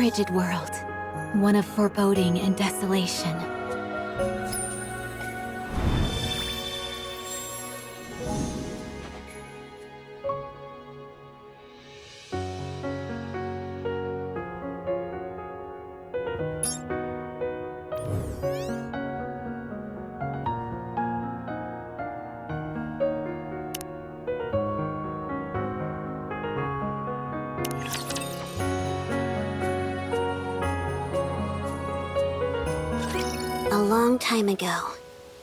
frigid world, one of foreboding and desolation. A long time ago,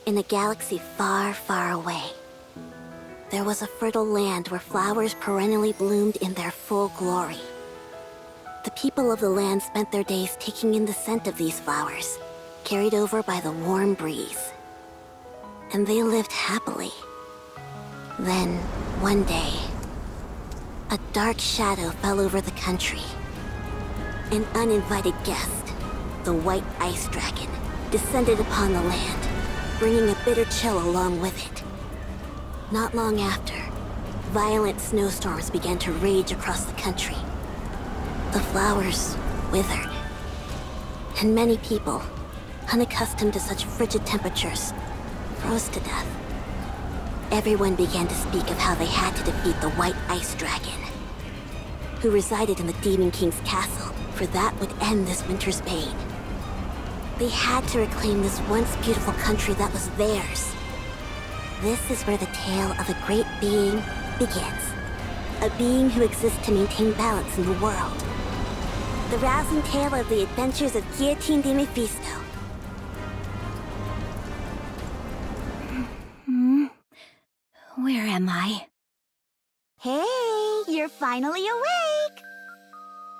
in a galaxy far, far away, there was a fertile land where flowers perennially bloomed in their full glory. The people of the land spent their days taking in the scent of these flowers, carried over by the warm breeze. And they lived happily. Then, one day, a dark shadow fell over the country. An uninvited guest, the White Ice Dragon, descended upon the land, bringing a bitter chill along with it. Not long after, violent snowstorms began to rage across the country. The flowers withered, and many people, unaccustomed to such frigid temperatures, froze to death. Everyone began to speak of how they had to defeat the White Ice Dragon, who resided in the Demon King's castle, for that would end this winter's pain. They had to reclaim this once beautiful country that was theirs. This is where the tale of a great being begins. A being who exists to maintain balance in the world. The rousing tale of the adventures of Guillotine de Mephisto. Where am I? Hey, you're finally awake!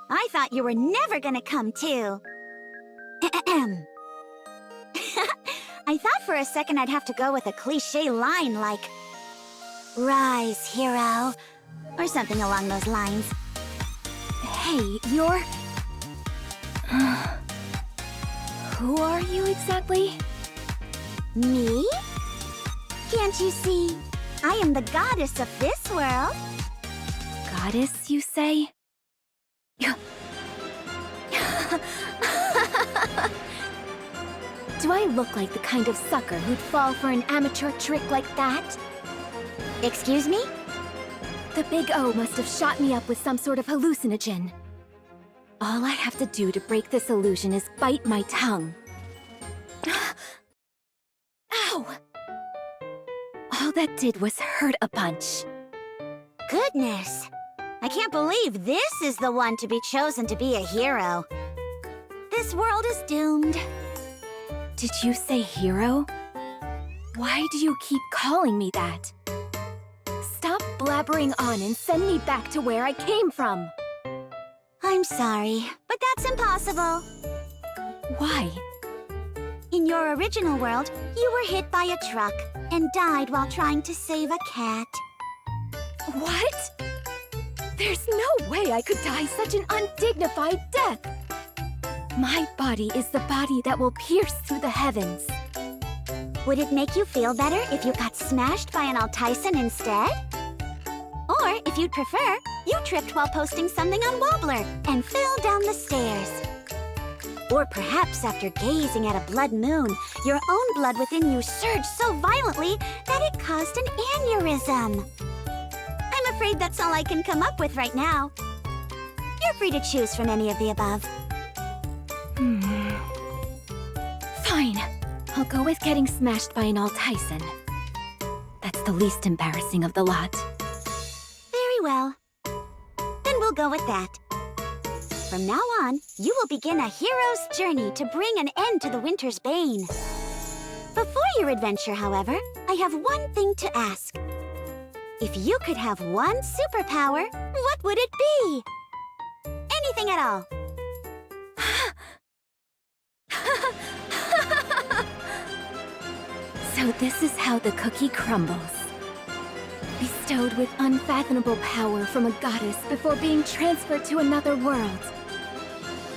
I thought you were never gonna come too. I thought for a second I'd have to go with a cliché line like, "Rise, hero," or something along those lines. Hey, you're... Who are you exactly? Me? Can't you see? I am the goddess of this world. Goddess, you say? Do I look like the kind of sucker who'd fall for an amateur trick like that? Excuse me? The Big O must have shot me up with some sort of hallucinogen. All I have to do to break this illusion is bite my tongue. Ow! All that did was hurt a bunch. Goodness! I can't believe this is the one to be chosen to be a hero. This world is doomed. Did you say hero? Why do you keep calling me that? Stop blabbering on and send me back to where I came from. I'm sorry, but that's impossible. Why? In your original world, you were hit by a truck and died while trying to save a cat. What? There's no way I could die such an undignified death. My body is the body that will pierce through the heavens. Would it make you feel better if you got smashed by an Altisan instead? Or, if you'd prefer, you tripped while posting something on Wobbler and fell down the stairs. Or perhaps after gazing at a blood moon, your own blood within you surged so violently that it caused an aneurysm. I'm afraid that's all I can come up with right now. You're free to choose from any of the above. Fine. I'll go with getting smashed by an Altisan. That's the least embarrassing of the lot. Very well. Then we'll go with that. From now on, you will begin a hero's journey to bring an end to the winter's bane. Before your adventure, however, I have one thing to ask. If you could have one superpower, what would it be? Anything at all. So this is how the cookie crumbles. Bestowed with unfathomable power from a goddess before being transferred to another world.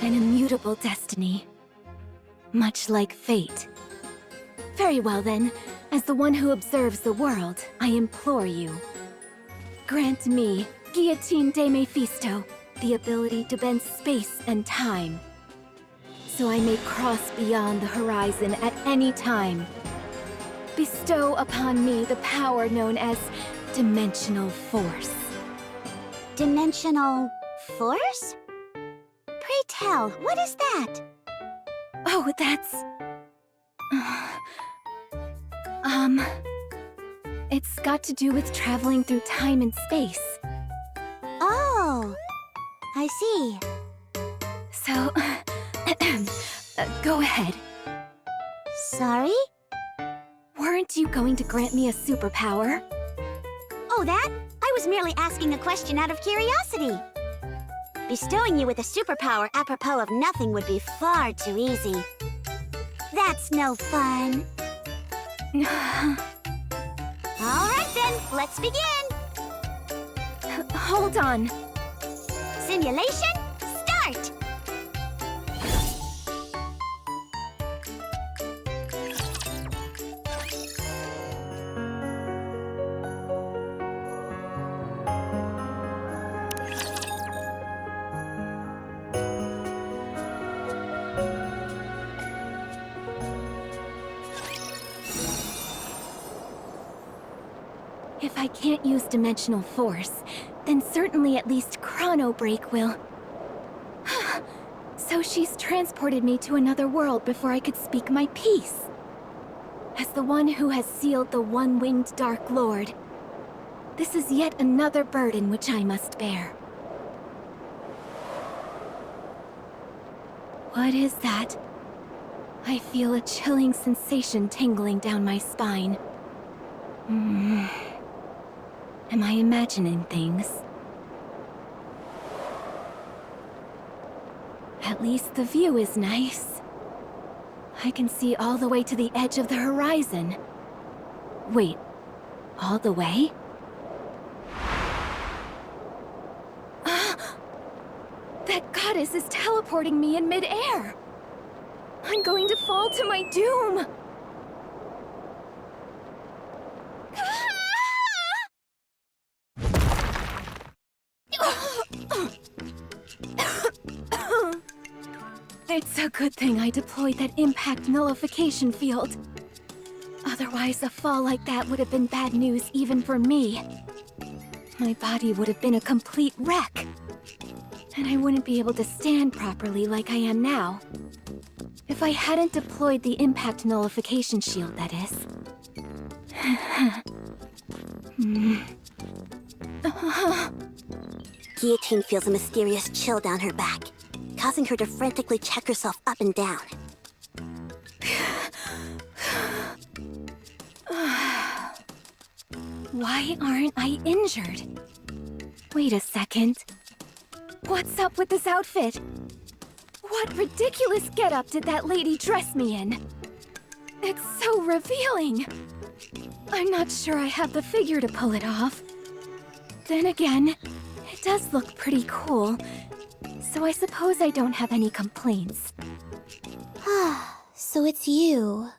An immutable destiny. Much like fate. Very well then, as the one who observes the world, I implore you. Grant me, Guillotine de Mephisto, the ability to bend space and time, so I may cross beyond the horizon at any time. Bestow upon me the power known as Dimensional Force. Dimensional force? Pray tell, what is that? Oh, that's... It's got to do with traveling through time and space. Oh, I see. So, go ahead. Sorry? Weren't you going to grant me a superpower? Oh, that? I was merely asking a question out of curiosity. Bestowing you with a superpower apropos of nothing would be far too easy. That's no fun. All right then, let's begin. Hold on. Simulation, start! If I can't use Dimensional Force, then certainly at least Chrono Break will. So she's transported me to another world before I could speak my piece. As the one who has sealed the One-Winged Dark Lord, this is yet another burden which I must bear. What is that? I feel a chilling sensation tingling down my spine. Am I imagining things? At least the view is nice. I can see all the way to the edge of the horizon. Wait, all the way? That goddess is teleporting me in mid-air! I'm going to fall to my doom! It's a good thing I deployed that impact nullification field. Otherwise, a fall like that would have been bad news even for me. My body would have been a complete wreck. And I wouldn't be able to stand properly like I am now. If I hadn't deployed the impact nullification shield, that is. Guillotine feels a mysterious chill down her back, causing her to frantically check herself up and down. Why aren't I injured? Wait a second. What's up with this outfit? What ridiculous getup did that lady dress me in? It's so revealing. I'm not sure I have the figure to pull it off. Then again, it does look pretty cool. So I suppose I don't have any complaints. So it's you.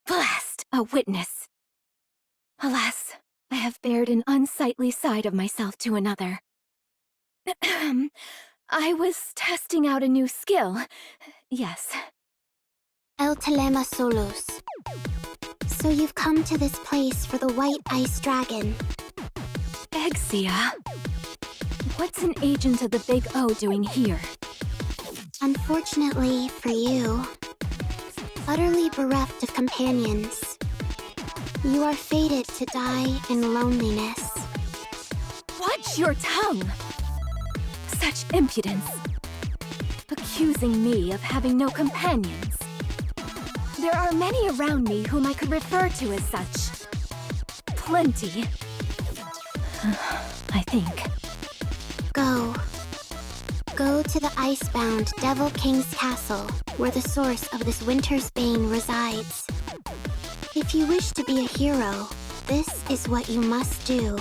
Blast! A witness. Alas, I have bared an unsightly side of myself to another. I was testing out a new skill. Yes. El Telema Solos. So you've come to this place for the White Ice Dragon. Exia? What's an agent of the Big O doing here? Unfortunately for you, utterly bereft of companions, you are fated to die in loneliness. Watch your tongue! Such impudence! Accusing me of having no companions. There are many around me whom I could refer to as such. Plenty. I think. Go to the icebound Devil King's castle, where the source of this winter's bane resides. If you wish to be a hero, this is what you must do,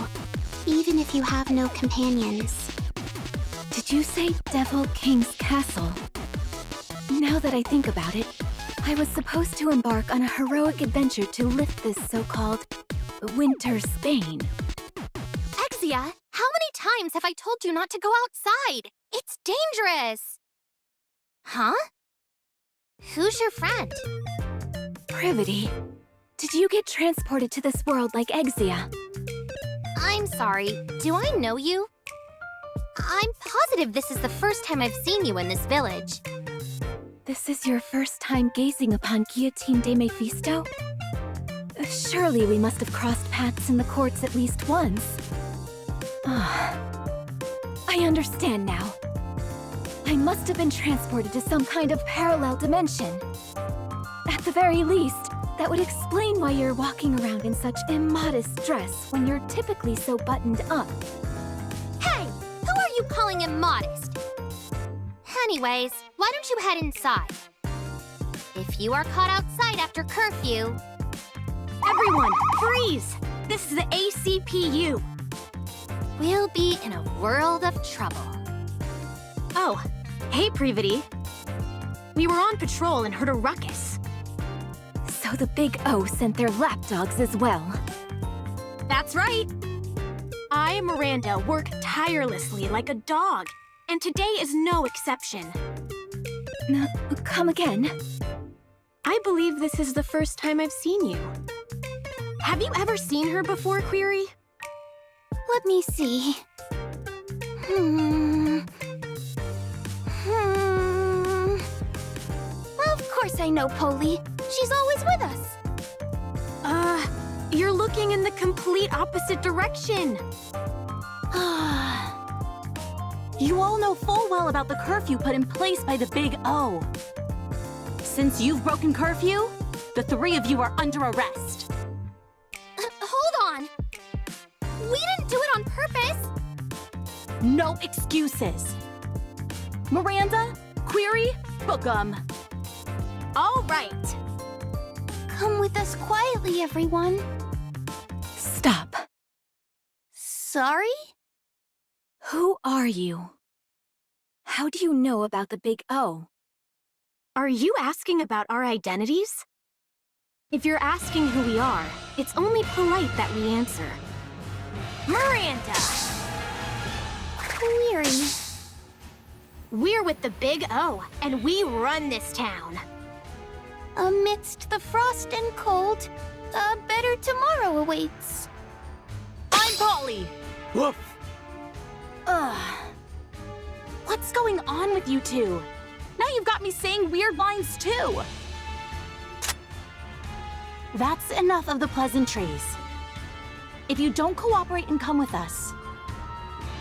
even if you have no companions. Did you say Devil King's castle? Now that I think about it, I was supposed to embark on a heroic adventure to lift this so-called winter's bane. Exia, how many times have I told you not to go outside? It's dangerous! Huh? Who's your friend? Privity. Did you get transported to this world like Exia? I'm sorry, do I know you? I'm positive this is the first time I've seen you in this village. This is your first time gazing upon Guillotine de Mephisto? Surely we must have crossed paths in the courts at least once. I understand now. I must have been transported to some kind of parallel dimension. At the very least, that would explain why you're walking around in such immodest dress when you're typically so buttoned up. Hey! Who are you calling immodest? Anyways, why don't you head inside? If you are caught outside after curfew... Everyone, freeze! This is the ACPU. We'll be in a world of trouble. Oh, hey, Privity. We were on patrol and heard a ruckus. So the Big O sent their lapdogs as well. That's right. I, Miranda, work tirelessly like a dog, and today is no exception. Come again? I believe this is the first time I've seen you. Have you ever seen her before, Query? Let me see. Of course I know Polly. She's always with us. You're looking in the complete opposite direction. You all know full well about the curfew put in place by the Big O. Since you've broken curfew, the three of you are under arrest. Hold on! We didn't do it on purpose! No excuses. Miranda, Query, book 'em. All right. Come with us quietly, everyone. Stop. Sorry? Who are you? How do you know about the Big O? Are you asking about our identities? If you're asking who we are, it's only polite that we answer. Miranda! Query. We're with the Big O, and we run this town. Amidst the frost and cold, a better tomorrow awaits. I'm Polly! Woof! What's going on with you two? Now you've got me saying weird lines too. That's enough of the pleasantries. If you don't cooperate and come with us,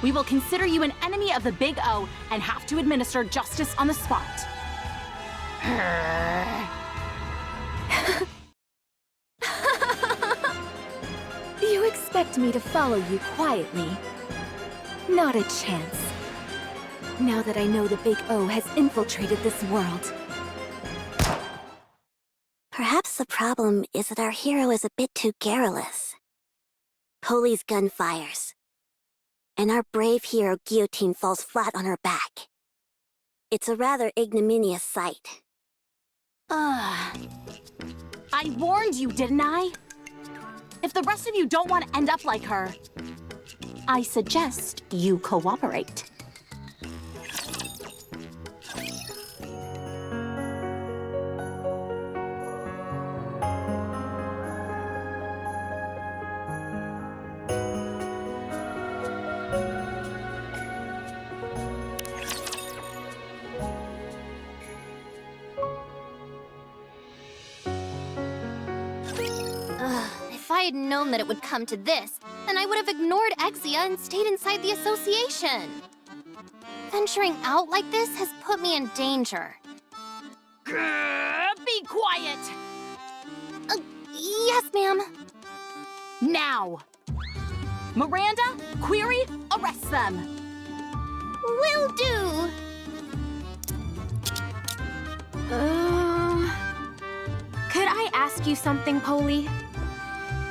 we will consider you an enemy of the Big O and have to administer justice on the spot. You expect me to follow you quietly? Not a chance. Now that I know the Big O has infiltrated this world. Perhaps the problem is that our hero is a bit too garrulous. Polly's gun fires, and our brave hero Guillotine falls flat on her back. It's a rather ignominious sight. I warned you, didn't I? If the rest of you don't want to end up like her, I suggest you cooperate. If I had known that it would come to this, then I would have ignored Exia and stayed inside the association. Venturing out like this has put me in danger. Be quiet! Yes, ma'am. Now! Miranda, Query, arrest them! Will do. Could I ask you something, Polly?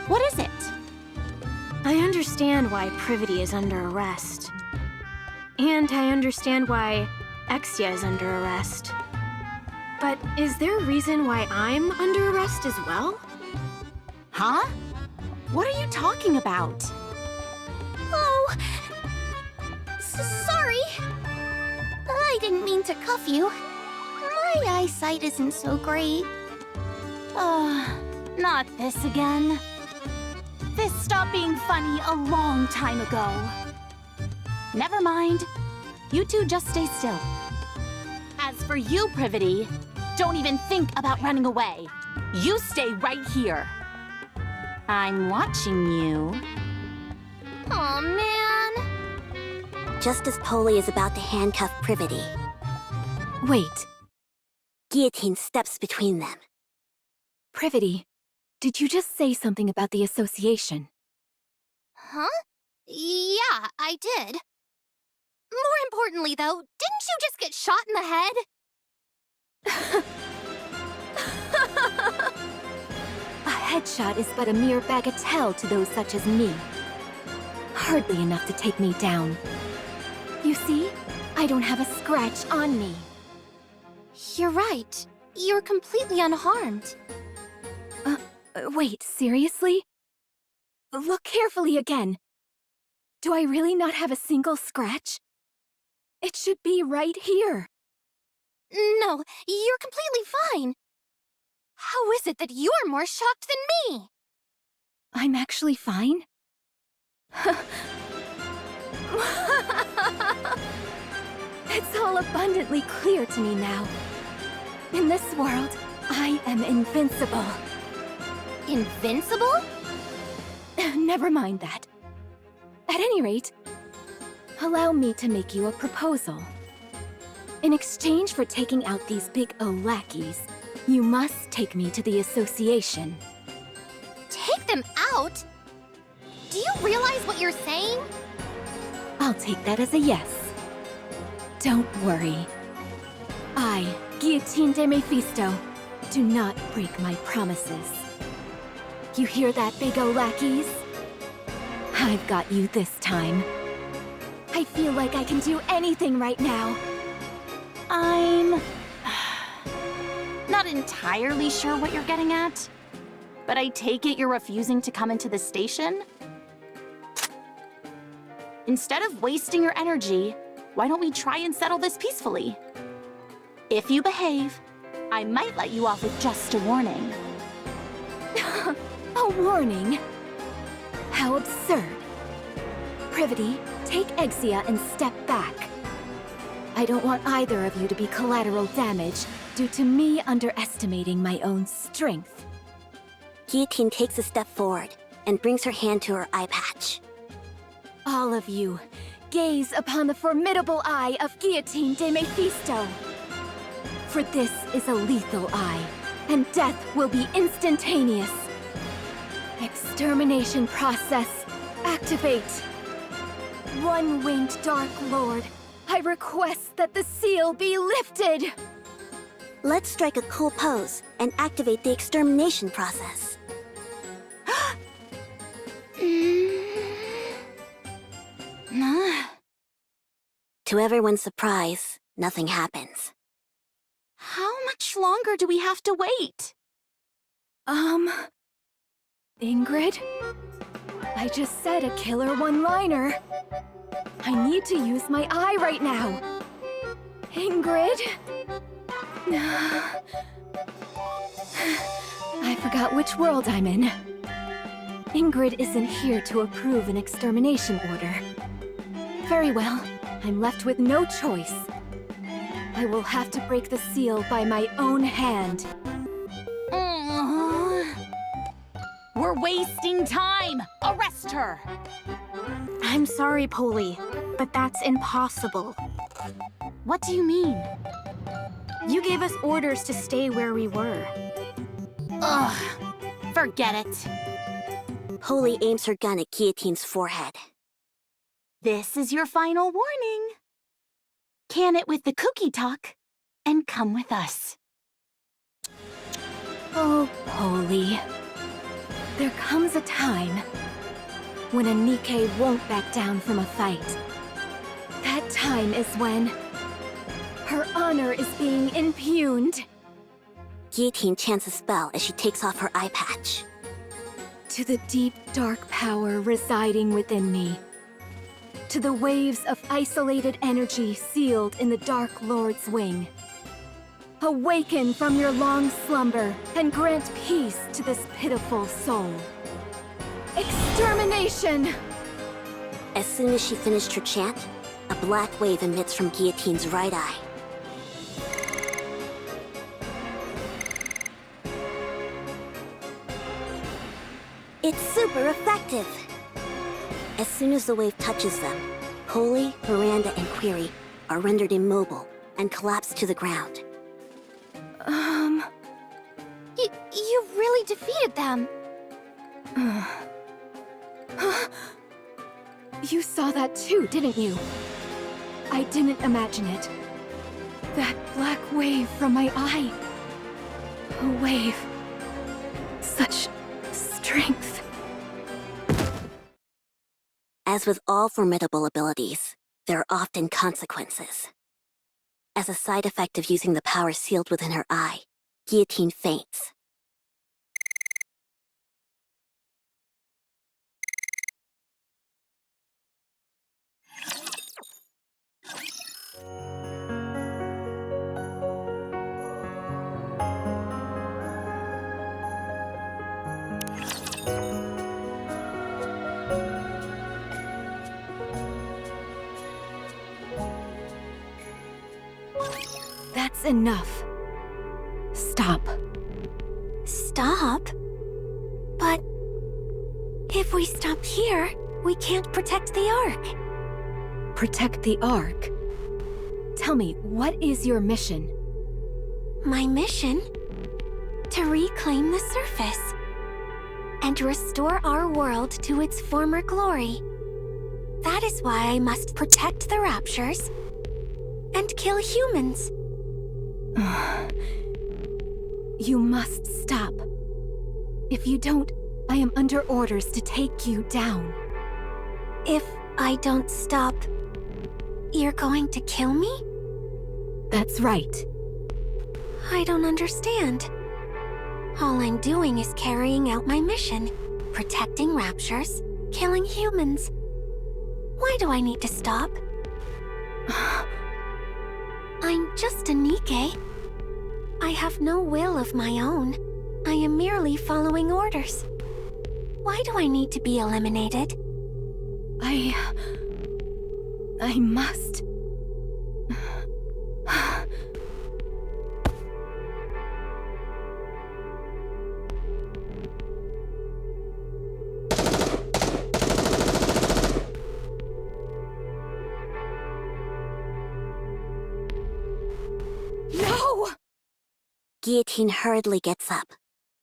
What is it? I understand why Privity is under arrest. And I understand why Exia is under arrest. But is there a reason why I'm under arrest as well? Huh? What are you talking about? Oh, Sorry. I didn't mean to cuff you. My eyesight isn't so great. Not this again. This stopped being funny a long time ago. Never mind. You two just stay still. As for you, Privity, don't even think about running away. You stay right here. I'm watching you. Aw, man. Just as Polly is about to handcuff Privity, Wait, Guillotine steps between them. Privity, did you just say something about the association? Huh? Yeah, I did. More importantly, though, didn't you just get shot in the head? A headshot is but a mere bagatelle to those such as me. Hardly enough to take me down. You see, I don't have a scratch on me. You're right. You're completely unharmed. Wait, seriously? Look carefully again. Do I really not have a single scratch? It should be right here. No, you're completely fine. How is it that you're more shocked than me? I'm actually fine? It's all abundantly clear to me now. In this world, I am invincible. Invincible? Never mind that. At any rate, allow me to make you a proposal. In exchange for taking out these big O lackeys, you must take me to the association. Take them out? Do you realize what you're saying? I'll take that as a yes. Don't worry. I, Guillotine de Mephisto, do not break my promises. You hear that, big O lackeys? I've got you this time. I feel like I can do anything right now. I'm not entirely sure what you're getting at, but I take it you're refusing to come into the station? Instead of wasting your energy, why don't we try and settle this peacefully? If you behave, I might let you off with just a warning. A warning? How absurd. Privity, take Exia and step back. I don't want either of you to be collateral damage due to me underestimating my own strength. Guillotine takes a step forward and brings her hand to her eye patch. All of you, gaze upon the formidable eye of Guillotine de Mephisto. For this is a lethal eye, and death will be instantaneous. Extermination process, activate. One-winged Dark Lord, I request that the seal be lifted. Let's strike a cool pose and activate the extermination process. To everyone's surprise, nothing happens. How much longer do we have to wait? Ingrid? I just said a killer one-liner. I need to use my eye right now. Ingrid? I forgot which world I'm in. Ingrid isn't here to approve an extermination order. Very well, I'm left with no choice. I will have to break the seal by my own hand. We're wasting time! Arrest her! I'm sorry, Polly, but that's impossible. What do you mean? You gave us orders to stay where we were. Ugh, forget it. Polly aims her gun at Guillotine's forehead. This is your final warning. Can it with the cookie talk, and come with us. Oh, Polly. There comes a time when a Nikke won't back down from a fight. That time is when her honor is being impugned. Guillotine chants a spell as she takes off her eye patch. To the deep, dark power residing within me, to the waves of isolated energy sealed in the Dark Lord's wing. Awaken from your long slumber and grant peace to this pitiful soul. Extermination! As soon as she finished her chant, a black wave emits from Guillotine's right eye. It's super effective! As soon as the wave touches them, Holy, Miranda, and Query are rendered immobile and collapse to the ground. You really defeated them. You saw that too, didn't you? I didn't imagine it. That black wave from my eye. A wave. Such strength. As with all formidable abilities, there are often consequences. As a side effect of using the power sealed within her eye, Guillotine faints. That's enough. Stop. Stop? But if we stop here, we can't protect the Ark. Protect the Ark? Tell me, what is your mission? My mission? To reclaim the surface and restore our world to its former glory. That is why I must protect the Raptures and kill humans. You must stop. If you don't, I am under orders to take you down. If I don't stop, you're going to kill me? That's right. I don't understand. All I'm doing is carrying out my mission, protecting Raptures, killing humans. Why do I need to stop? I'm just a Nikke. I have no will of my own. I am merely following orders. Why do I need to be eliminated? I must. No! Guillotine hurriedly gets up,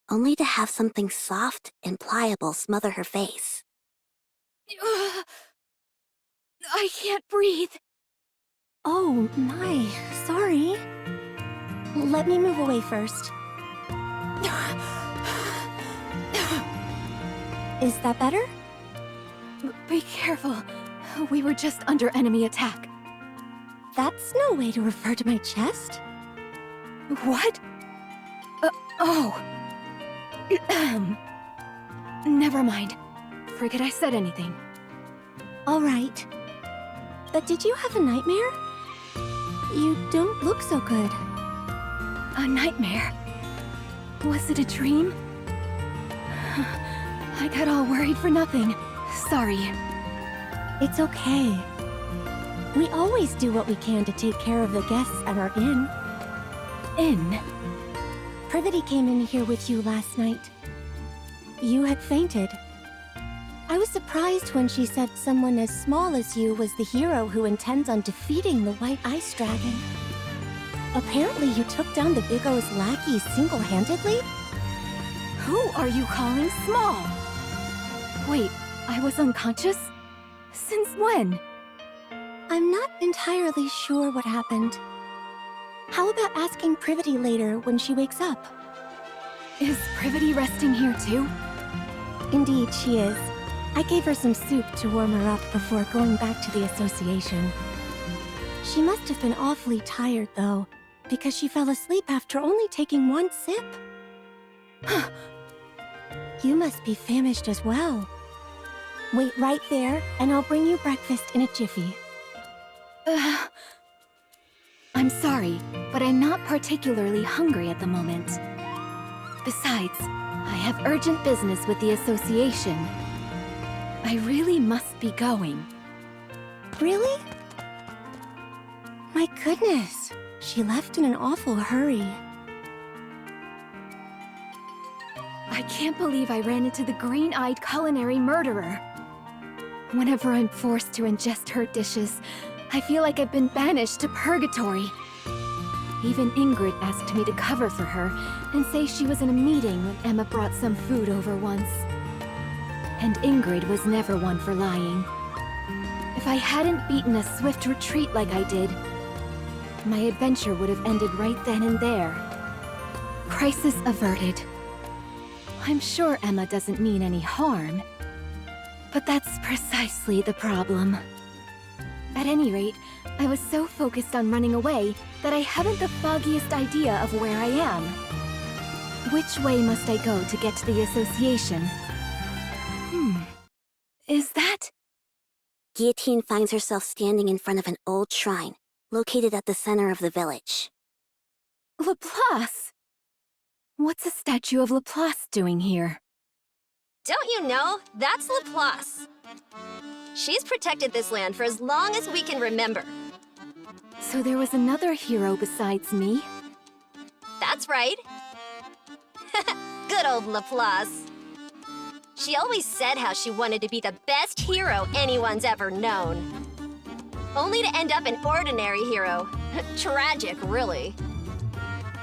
only to have something soft and pliable smother her face. I can't breathe. Oh, my. Sorry. Let me move away first. Is that better? Be careful. We were just under enemy attack. That's no way to refer to my chest. What? Oh. Never mind. Forget I said anything. All right. But did you have a nightmare? You don't look so good. A nightmare? Was it a dream? I got all worried for nothing. Sorry. It's okay. We always do what we can to take care of the guests at our inn. Inn? Privity came in here with you last night. You had fainted. I was surprised when she said someone as small as you was the hero who intends on defeating the White Ice Dragon. Apparently you took down the Big O's lackey single-handedly? Who are you calling small? Wait, I was unconscious? Since when? I'm not entirely sure what happened. How about asking Privity later when she wakes up? Is Privity resting here too? Indeed, she is. I gave her some soup to warm her up before going back to the association. She must have been awfully tired, though, because she fell asleep after only taking one sip. You must be famished as well. Wait right there, and I'll bring you breakfast in a jiffy. I'm sorry, but I'm not particularly hungry at the moment. Besides, I have urgent business with the association. I really must be going. Really? My goodness, she left in an awful hurry. I can't believe I ran into the green-eyed culinary murderer. Whenever I'm forced to ingest her dishes, I feel like I've been banished to purgatory. Even Ingrid asked me to cover for her and say she was in a meeting when Emma brought some food over once. And Ingrid was never one for lying. If I hadn't beaten a swift retreat like I did, my adventure would have ended right then and there. Crisis averted. I'm sure Emma doesn't mean any harm. But that's precisely the problem. At any rate, I was so focused on running away that I haven't the foggiest idea of where I am. Which way must I go to get to the association? Is that... Guillotine finds herself standing in front of an old shrine, located at the center of the village. Laplace? What's a statue of Laplace doing here? Don't you know? That's Laplace. She's protected this land for as long as we can remember. So there was another hero besides me? That's right. Good old Laplace. She always said how she wanted to be the best hero anyone's ever known. Only to end up an ordinary hero. Tragic, really.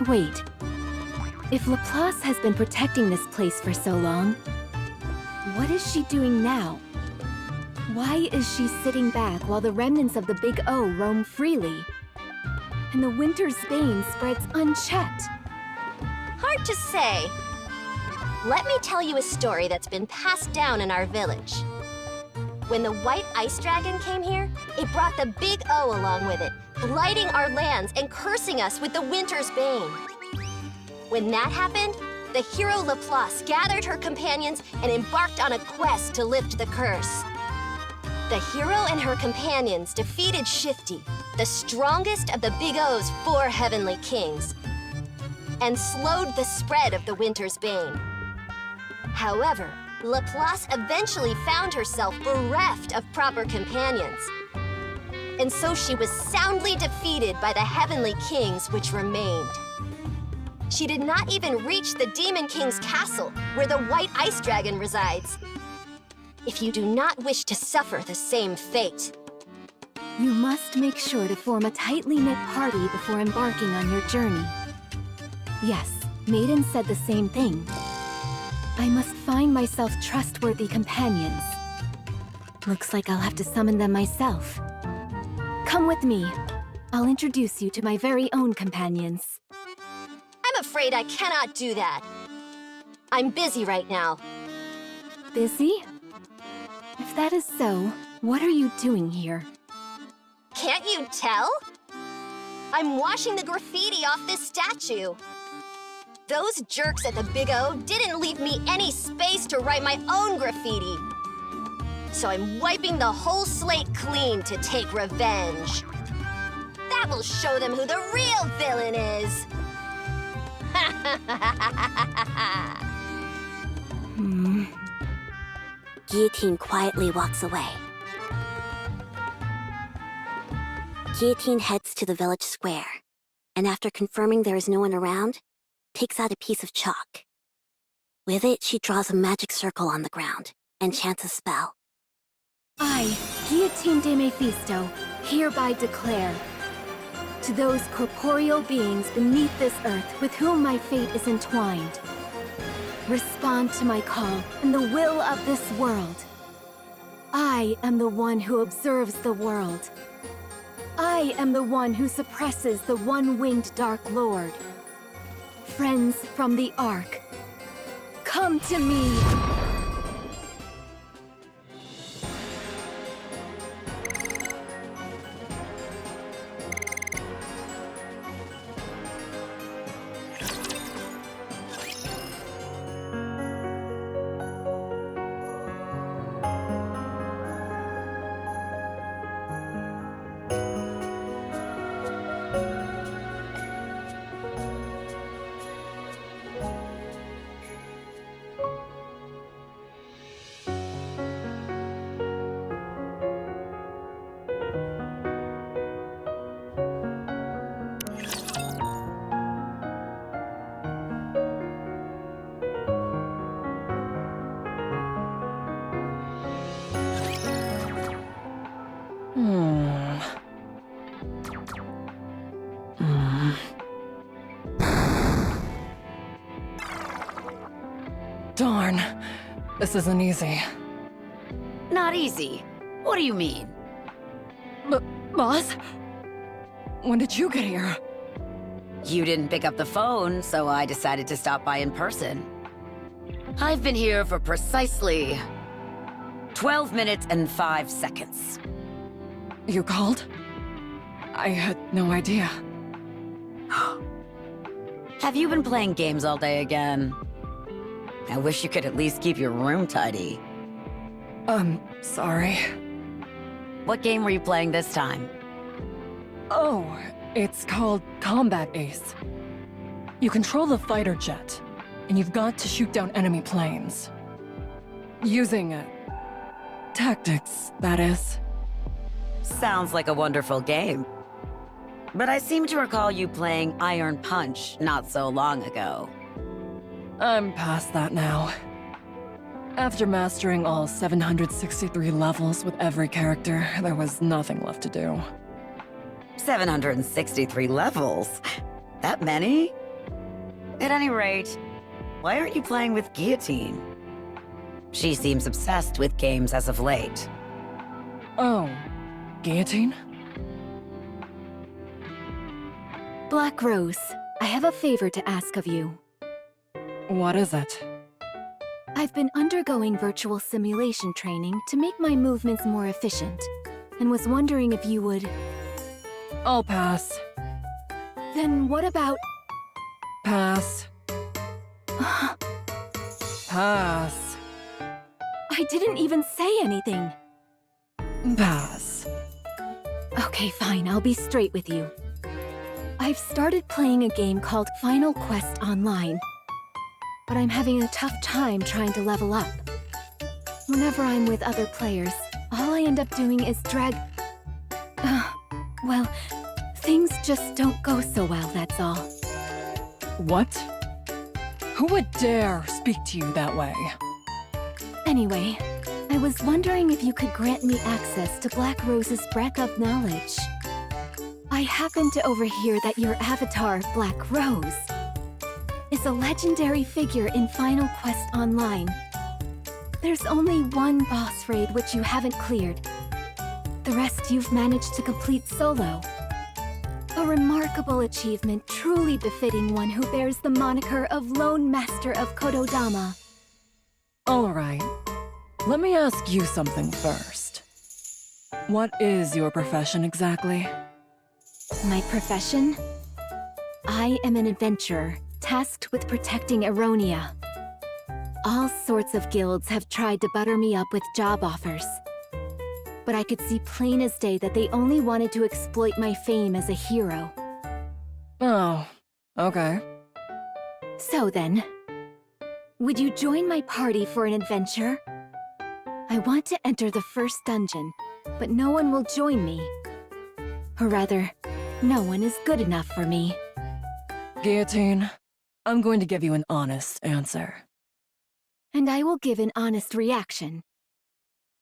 Wait. If Laplace has been protecting this place for so long, what is she doing now? Why is she sitting back while the remnants of the Big O roam freely? And the winter's bane spreads unchecked? Hard to say. Let me tell you a story that's been passed down in our village. When the White Ice Dragon came here, it brought the Big O along with it, blighting our lands and cursing us with the winter's bane. When that happened, the hero Laplace gathered her companions and embarked on a quest to lift the curse. The hero and her companions defeated Shifty, the strongest of the Big O's 4 heavenly kings, and slowed the spread of the winter's bane. However, Laplace eventually found herself bereft of proper companions. And so she was soundly defeated by the heavenly kings which remained. She did not even reach the Demon King's castle, where the White Ice Dragon resides. If you do not wish to suffer the same fate, You must make sure to form a tightly knit party before embarking on your journey. Yes, Maiden said the same thing. I must find myself trustworthy companions. Looks like I'll have to summon them myself. Come with me. I'll introduce you to my very own companions. I'm afraid I cannot do that. I'm busy right now. Busy? If that is so, what are you doing here? Can't you tell? I'm washing the graffiti off this statue. Those jerks at the Big O didn't leave me any space to write my own graffiti. So I'm wiping the whole slate clean to take revenge. That will show them who the real villain is. Guillotine quietly walks away. Guillotine heads to the village square, and after confirming there is no one around, takes out a piece of chalk. With it, she draws a magic circle on the ground and chants a spell. I, Guillotine de Mephisto, hereby declare, to those corporeal beings beneath this earth with whom my fate is entwined, respond to my call and the will of this world. I am the one who observes the world. I am the one who suppresses the one-winged Dark Lord. Friends from the Ark, come to me! Darn. This isn't easy. Not easy. What do you mean? Boss? When did you get here? You didn't pick up the phone, so I decided to stop by in person. I've been here for precisely 12 minutes and 5 seconds. You called? I had no idea. Have you been playing games all day again? I wish you could at least keep your room tidy. Sorry. What game were you playing this time? Oh, it's called Combat Ace. You control the fighter jet, and you've got to shoot down enemy planes. Using tactics, that is. Sounds like a wonderful game. But I seem to recall you playing Iron Punch not so long ago. I'm past that now. After mastering all 763 levels with every character, there was nothing left to do. 763 levels? That many? At any rate, why aren't you playing with Guillotine? She seems obsessed with games as of late. Oh, Guillotine? Black Rose, I have a favor to ask of you. What is it? I've been undergoing virtual simulation training to make my movements more efficient, and was wondering if you would... I'll pass. Then what about... Pass. Pass. I didn't even say anything. Pass. Okay, fine, I'll be straight with you. I've started playing a game called Final Quest Online, but I'm having a tough time trying to level up. Whenever I'm with other players, all I end up doing is well, things just don't go so well, that's all. What? Who would dare speak to you that way? Anyway, I was wondering if you could grant me access to Black Rose's breadth of knowledge. I happened to overhear that your avatar, Black Rose, is a legendary figure in Final Quest Online. There's only one boss raid which you haven't cleared. The rest you've managed to complete solo. A remarkable achievement truly befitting one who bears the moniker of Lone Master of Kododama. Alright. Let me ask you something first. What is your profession exactly? My profession? I am an adventurer, tasked with protecting Eronia. All sorts of guilds have tried to butter me up with job offers. But I could see plain as day that they only wanted to exploit my fame as a hero. Oh, okay. So then, would you join my party for an adventure? I want to enter the first dungeon, but no one will join me. Or rather, no one is good enough for me. Guillotine, I'm going to give you an honest answer. And I will give an honest reaction.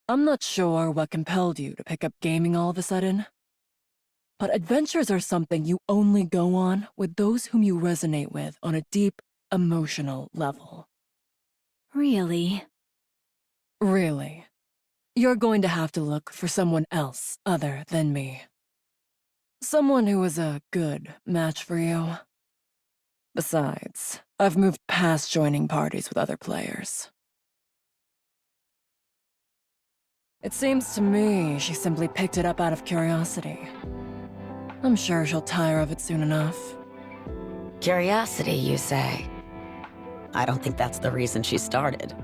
I'm not sure what compelled you to pick up gaming all of a sudden, but adventures are something you only go on with those whom you resonate with on a deep, emotional level. Really? Really. You're going to have to look for someone else other than me. Someone who is a good match for you. Besides, I've moved past joining parties with other players. It seems to me she simply picked it up out of curiosity. I'm sure she'll tire of it soon enough. Curiosity, you say? I don't think that's the reason she started.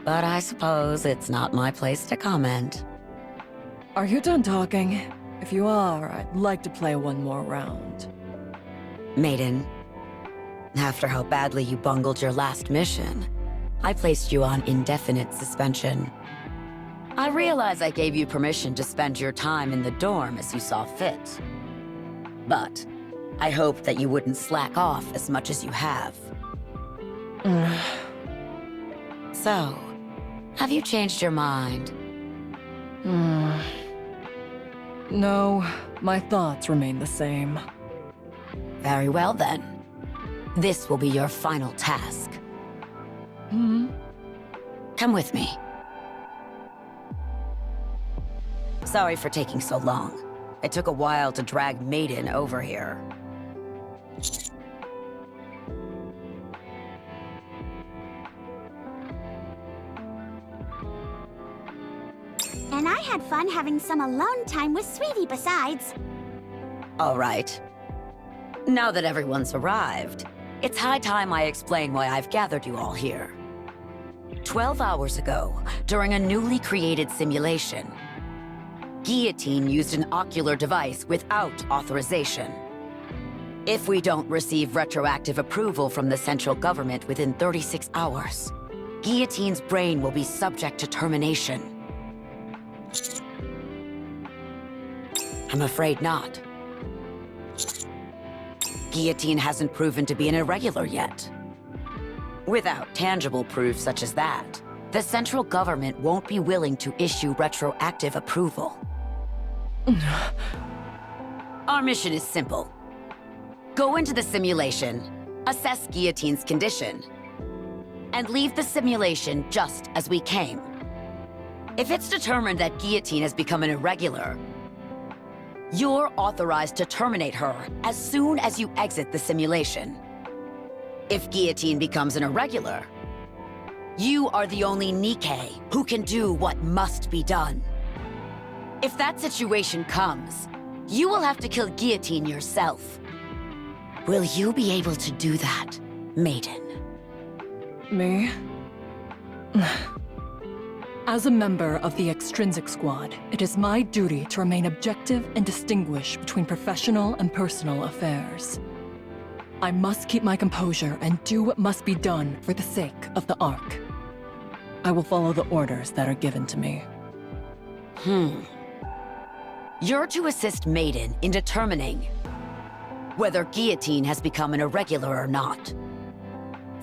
But I suppose it's not my place to comment. Are you done talking? If you are, I'd like to play one more round. Maiden, after how badly you bungled your last mission, I placed you on indefinite suspension. I realize I gave you permission to spend your time in the dorm as you saw fit. But I hope that you wouldn't slack off as much as you have. So, have you changed your mind? No, my thoughts remain the same. Very well then. This will be your final task. Come with me. Sorry for taking so long. It took a while to drag Maiden over here. And I had fun having some alone time with Sweetie besides. All right. Now that everyone's arrived, it's high time I explain why I've gathered you all here. 12 hours ago, during a newly created simulation, Guillotine used an ocular device without authorization. If we don't receive retroactive approval from the central government within 36 hours, Guillotine's brain will be subject to termination. I'm afraid not. Guillotine hasn't proven to be an irregular yet. Without tangible proof such as that, the central government won't be willing to issue retroactive approval. Our mission is simple. Go into the simulation, assess Guillotine's condition, and leave the simulation just as we came. If it's determined that Guillotine has become an irregular, you're authorized to terminate her as soon as you exit the simulation. If Guillotine becomes an irregular, you are the only Nikke who can do what must be done. If that situation comes, you will have to kill Guillotine yourself. Will you be able to do that, Maiden? Me? As a member of the Extrinsic Squad, it is my duty to remain objective and distinguish between professional and personal affairs. I must keep my composure and do what must be done for the sake of the Ark. I will follow the orders that are given to me. You're to assist Maiden in determining whether Guillotine has become an irregular or not.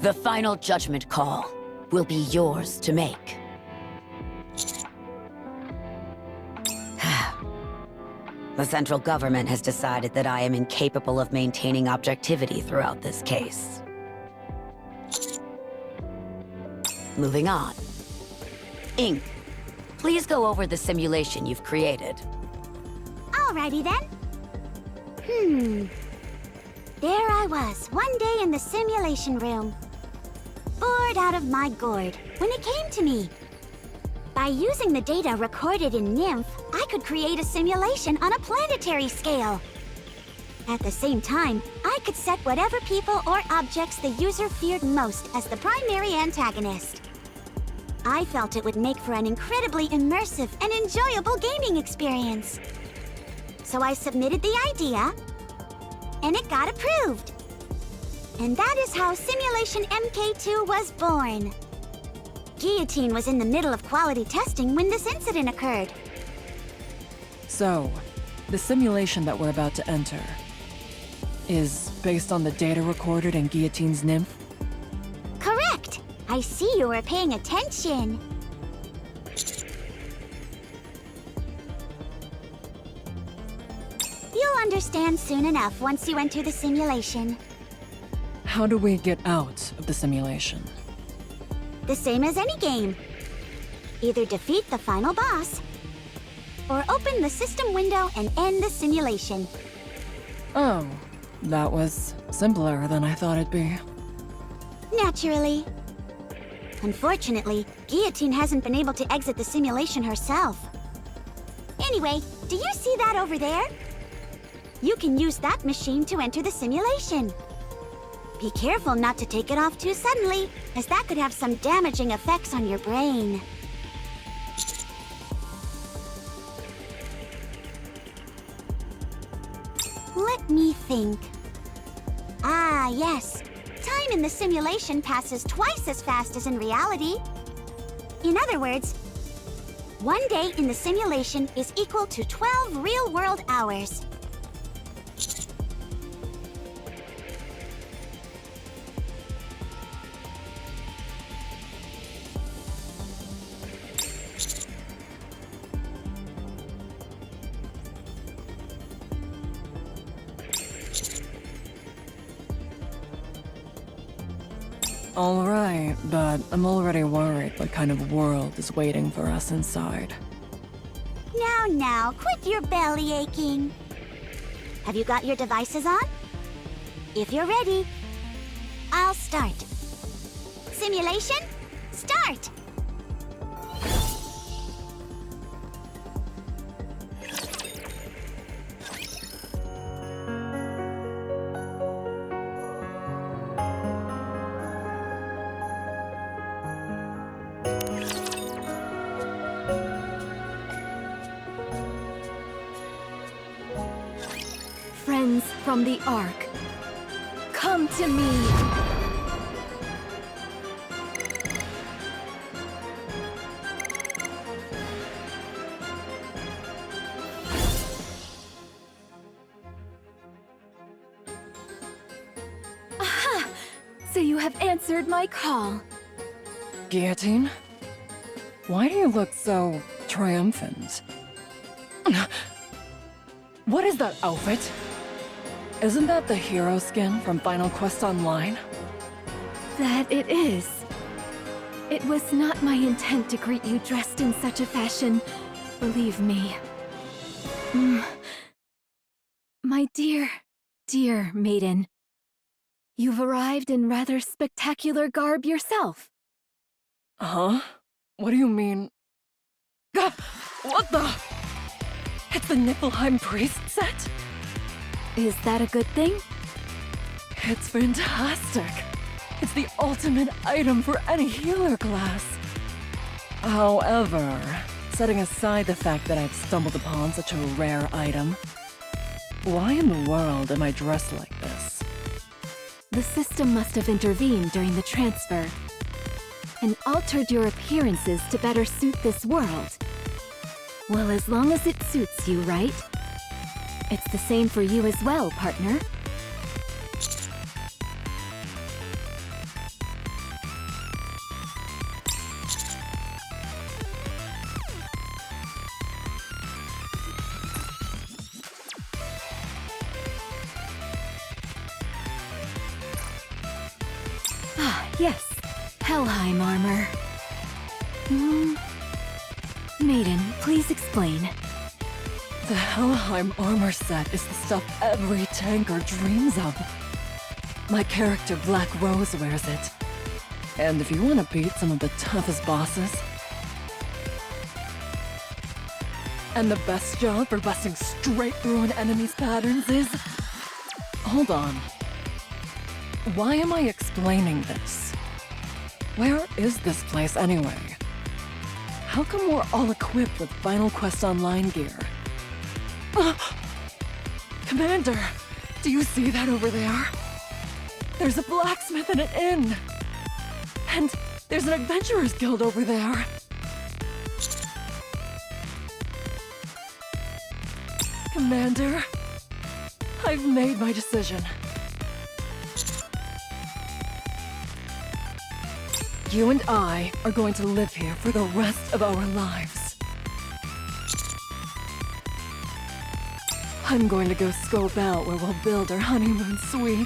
The final judgment call will be yours to make. The central government has decided that I am incapable of maintaining objectivity throughout this case. Moving on. Ink, please go over the simulation you've created. Alrighty then. There I was, one day in the simulation room. Bored out of my gourd, when it came to me. By using the data recorded in Nymph, I could create a simulation on a planetary scale. At the same time, I could set whatever people or objects the user feared most as the primary antagonist. I felt it would make for an incredibly immersive and enjoyable gaming experience. So I submitted the idea, and it got approved. And that is how Simulation MK2 was born. Guillotine was in the middle of quality testing when this incident occurred. So, the simulation that we're about to enter is based on the data recorded in Guillotine's Nymph? Correct! I see you were paying attention. You'll understand soon enough once you enter the simulation. How do we get out of the simulation? The same as any game. Either defeat the final boss, or open the system window and end the simulation. Oh, that was simpler than I thought it'd be. Naturally. Unfortunately, Guillotine hasn't been able to exit the simulation herself. Anyway, do you see that over there? You can use that machine to enter the simulation. Be careful not to take it off too suddenly, as that could have some damaging effects on your brain. Let me think. Ah, yes. Time in the simulation passes twice as fast as in reality. In other words, one day in the simulation is equal to 12 real-world hours. All right, but I'm already worried what kind of world is waiting for us inside. Now, quit your belly aching. Have you got your devices on? If you're ready, I'll start. Simulation, start! Friends from the Ark, come to me! Aha! So you have answered my call. Guillotine? Why do you look so triumphant? What is that outfit? Isn't that the hero skin from Final Quest Online? That it is. It was not my intent to greet you dressed in such a fashion, believe me. My dear, dear maiden, you've arrived in rather spectacular garb yourself. Huh? What do you mean? Gah! What the? It's the Niflheim priest set? Is that a good thing? It's fantastic. It's the ultimate item for any healer class. However, setting aside the fact that I've stumbled upon such a rare item, why in the world am I dressed like this? The system must have intervened during the transfer and altered your appearances to better suit this world. Well, as long as it suits you, right? It's the same for you as well, partner. Ah, yes. Helheim armor. Maiden, please explain. The Helheim armor set is the stuff every tanker dreams of. My character Black Rose wears it. And if you want to beat some of the toughest bosses, and the best job for busting straight through an enemy's patterns is... Hold on. Why am I explaining this? Where is this place anyway? How come we're all equipped with Final Quest Online gear? Commander, do you see that over there? There's a blacksmith and an inn. And there's an adventurers guild over there. Commander, I've made my decision. You and I are going to live here for the rest of our lives. I'm going to go scope out where we'll build our honeymoon suite.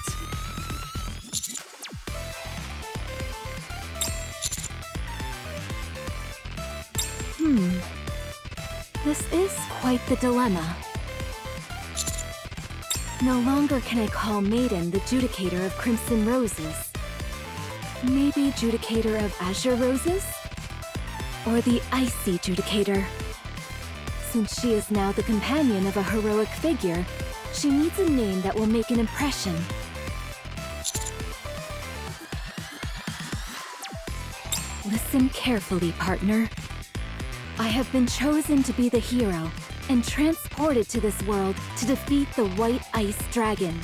This is quite the dilemma. No longer can I call Maiden the Judicator of Crimson Roses. Maybe Judicator of Azure Roses? Or the Icy Judicator? Since she is now the companion of a heroic figure, she needs a name that will make an impression. Listen carefully, partner. I have been chosen to be the hero and transported to this world to defeat the White Ice Dragon.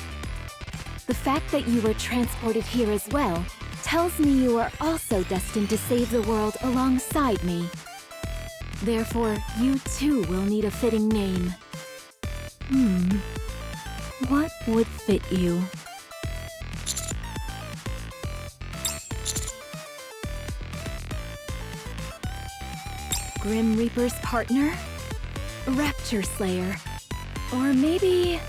The fact that you were transported here as well tells me you are also destined to save the world alongside me. Therefore, you too will need a fitting name. What would fit you? Grim Reaper's partner? Rapture Slayer? Or maybe...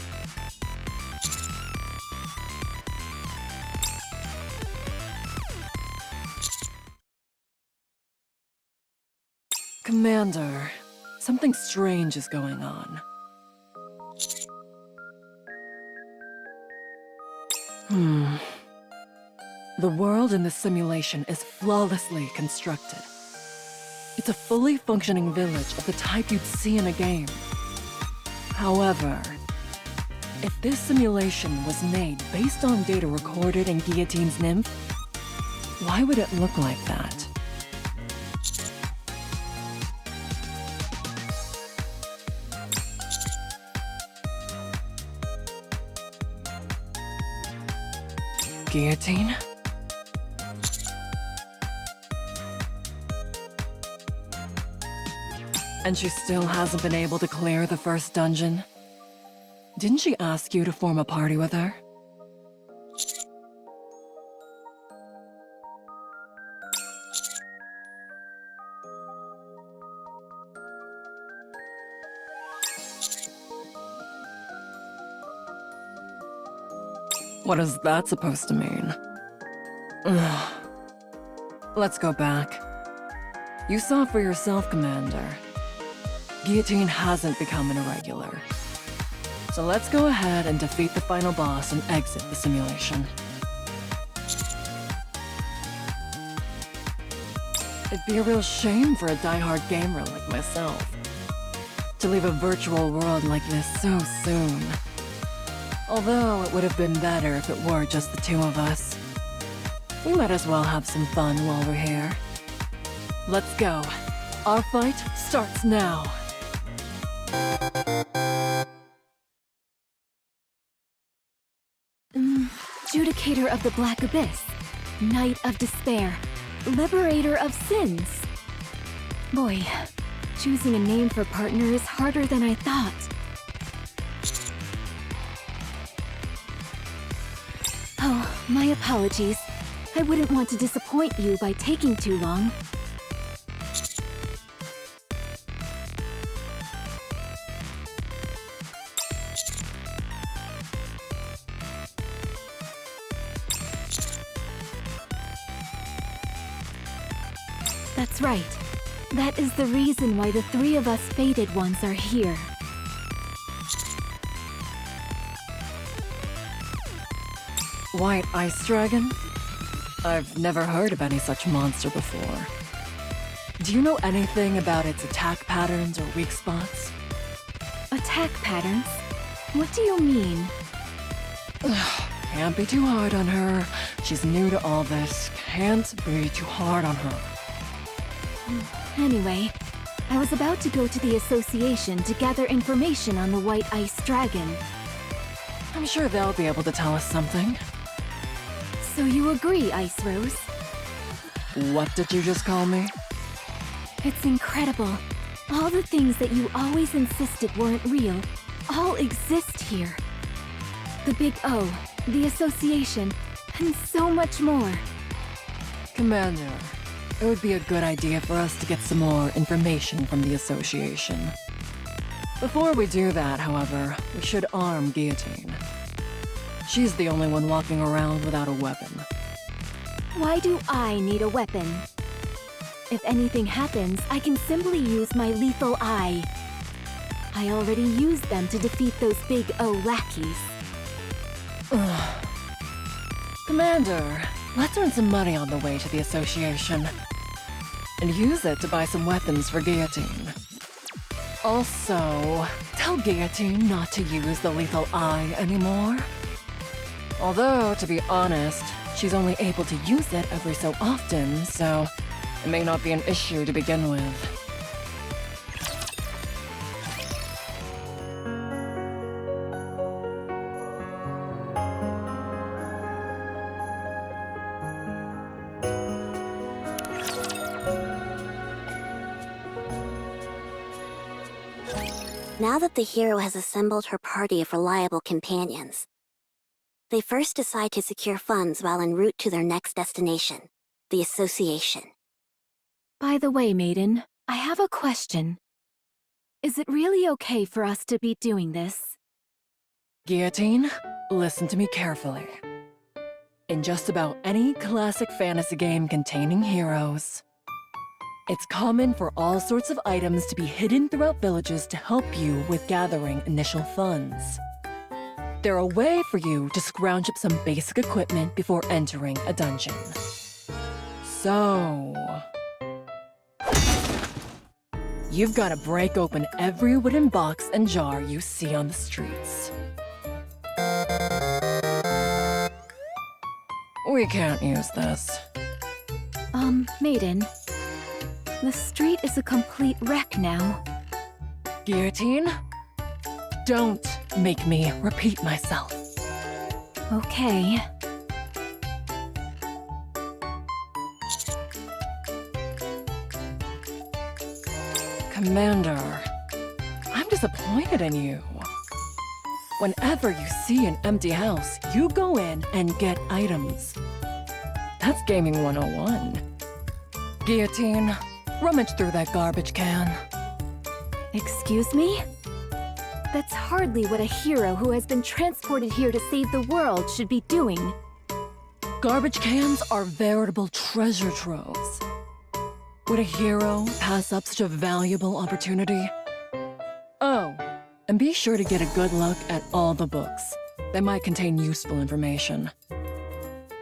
Commander, something strange is going on. The world in this simulation is flawlessly constructed. It's a fully functioning village of the type you'd see in a game. However, if this simulation was made based on data recorded in Guillotine's nymph, why would it look like that? Guillotine? And she still hasn't been able to clear the first dungeon? Didn't she ask you to form a party with her? What is that supposed to mean? Ugh. Let's go back. You saw for yourself, Commander. Guillotine hasn't become an irregular. So let's go ahead and defeat the final boss and exit the simulation. It'd be a real shame for a die-hard gamer like myself to leave a virtual world like this so soon. Although it would have been better if it were just the two of us. We might as well have some fun while we're here. Let's go. Our fight starts now. Judicator of the Black Abyss, Knight of Despair, Liberator of Sins. Boy, choosing a name for partner is harder than I thought. Oh, my apologies. I wouldn't want to disappoint you by taking too long. That's right. That is the reason why the three of us fated ones are here. White Ice Dragon? I've never heard of any such monster before. Do you know anything about its attack patterns or weak spots? Attack patterns? What do you mean? Can't be too hard on her. She's new to all this. Can't be too hard on her. Anyway, I was about to go to the association to gather information on the White Ice Dragon. I'm sure they'll be able to tell us something. So you agree, Ice Rose? What did you just call me? It's incredible. All the things that you always insisted weren't real, all exist here. The Big O, the association, and so much more. Commander, it would be a good idea for us to get some more information from the association. Before we do that, however, we should arm Guillotine. She's the only one walking around without a weapon. Why do I need a weapon? If anything happens, I can simply use my lethal eye. I already used them to defeat those Big O lackeys. Commander, let's earn some money on the way to the association. And use it to buy some weapons for Guillotine. Also, tell Guillotine not to use the lethal eye anymore. Although, to be honest, she's only able to use it every so often, so it may not be an issue to begin with. Now that the hero has assembled her party of reliable companions, they first decide to secure funds while en route to their next destination, the association. By the way, Maiden, I have a question. Is it really okay for us to be doing this? Guillotine, listen to me carefully. In just about any classic fantasy game containing heroes, It's common for all sorts of items to be hidden throughout villages to help you with gathering initial funds. They're a way for you to scrounge up some basic equipment before entering a dungeon. So... you've got to break open every wooden box and jar you see on the streets. We can't use this. Maiden. The street is a complete wreck now. Guillotine? Don't make me repeat myself. Okay. Commander, I'm disappointed in you. Whenever you see an empty house, you go in and get items. That's Gaming 101. Guillotine, rummage through that garbage can. Excuse me? That's hardly what a hero who has been transported here to save the world should be doing. Garbage cans are veritable treasure troves. Would a hero pass up such a valuable opportunity? Oh, and be sure to get a good look at all the books. They might contain useful information.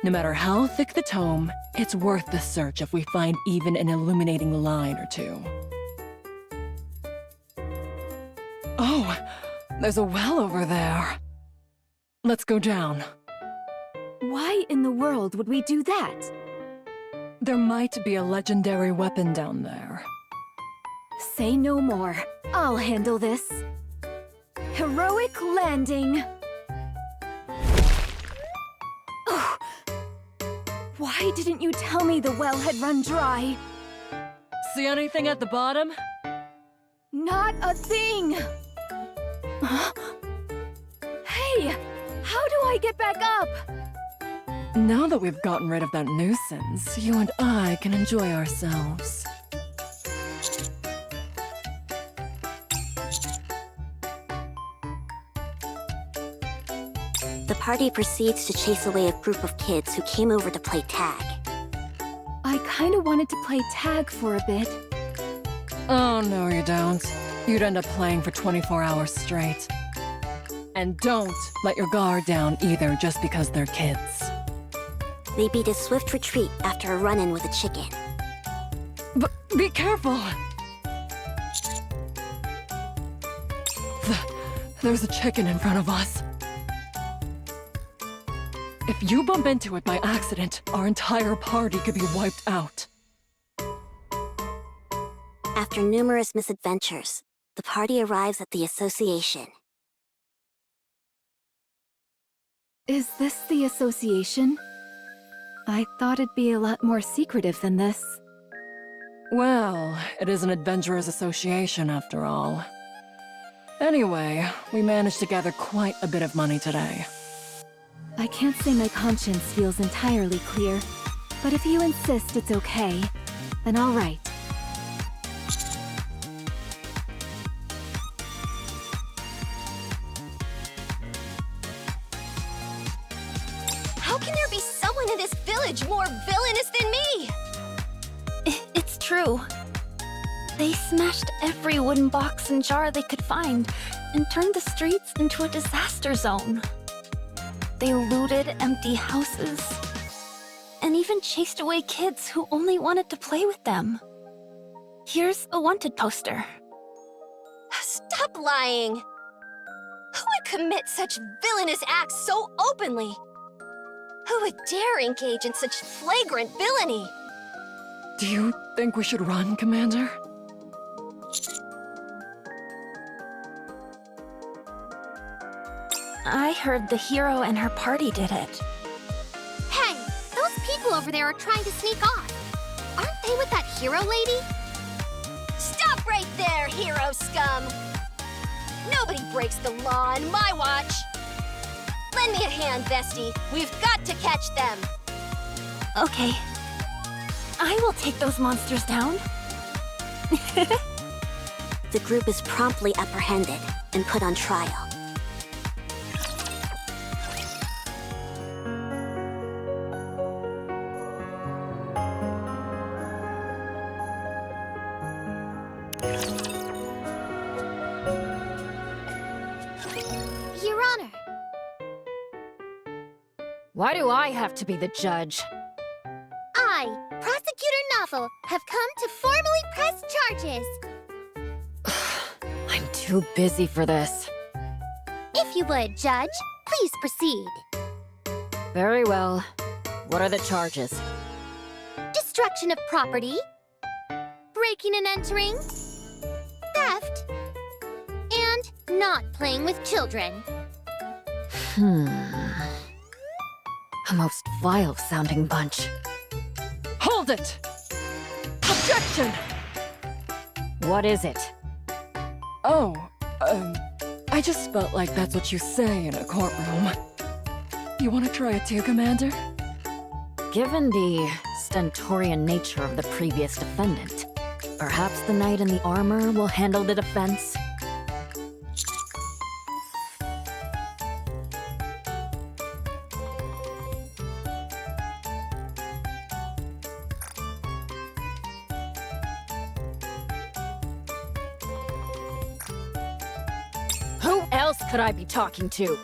No matter how thick the tome, it's worth the search if we find even an illuminating line or two. Oh, there's a well over there. Let's go down. Why in the world would we do that? There might be a legendary weapon down there. Say no more. I'll handle this. Heroic landing! Oh. Why didn't you tell me the well had run dry? See anything at the bottom? Not a thing! Huh? Hey! How do I get back up? Now that we've gotten rid of that nuisance, you and I can enjoy ourselves. The party proceeds to chase away a group of kids who came over to play tag. I kinda wanted to play tag for a bit. Oh, no you don't. You'd end up playing for 24 hours straight. And don't let your guard down either just because they're kids. They beat a swift retreat after a run-in with a chicken. But be careful! There's a chicken in front of us. If you bump into it by accident, our entire party could be wiped out. After numerous misadventures, the party arrives at the association. Is this the association? I thought it'd be a lot more secretive than this. Well, it is an adventurers association after all. Anyway, we managed to gather quite a bit of money today. I can't say my conscience feels entirely clear, but if you insist it's okay, then all right. How can there be someone in this village more villainous than me? It's true. They smashed every wooden box and jar they could find and turned the streets into a disaster zone. They looted empty houses and even chased away kids who only wanted to play with them. Here's a wanted poster. Stop lying! Who would commit such villainous acts so openly? Who would dare engage in such flagrant villainy? Do you think we should run, Commander? I heard the hero and her party did it. Hey, those people over there are trying to sneak off. Aren't they with that hero lady? Stop right there, hero scum! Nobody breaks the law on my watch! Lend me a hand, Vesty. We've got to catch them! Okay. I will take those monsters down. The group is promptly apprehended and put on trial. Why do I have to be the judge? I, Prosecutor Novel, have come to formally press charges. I'm too busy for this. If you would, Judge, please proceed. Very well. What are the charges? Destruction of property, breaking and entering, theft, and not playing with children. A most vile-sounding bunch. Hold it! Objection! What is it? Oh, I just felt like that's what you say in a courtroom. You want to try it too, Commander? Given the stentorian nature of the previous defendant, perhaps the knight in the armor will handle the defense? Who else could I be talking to?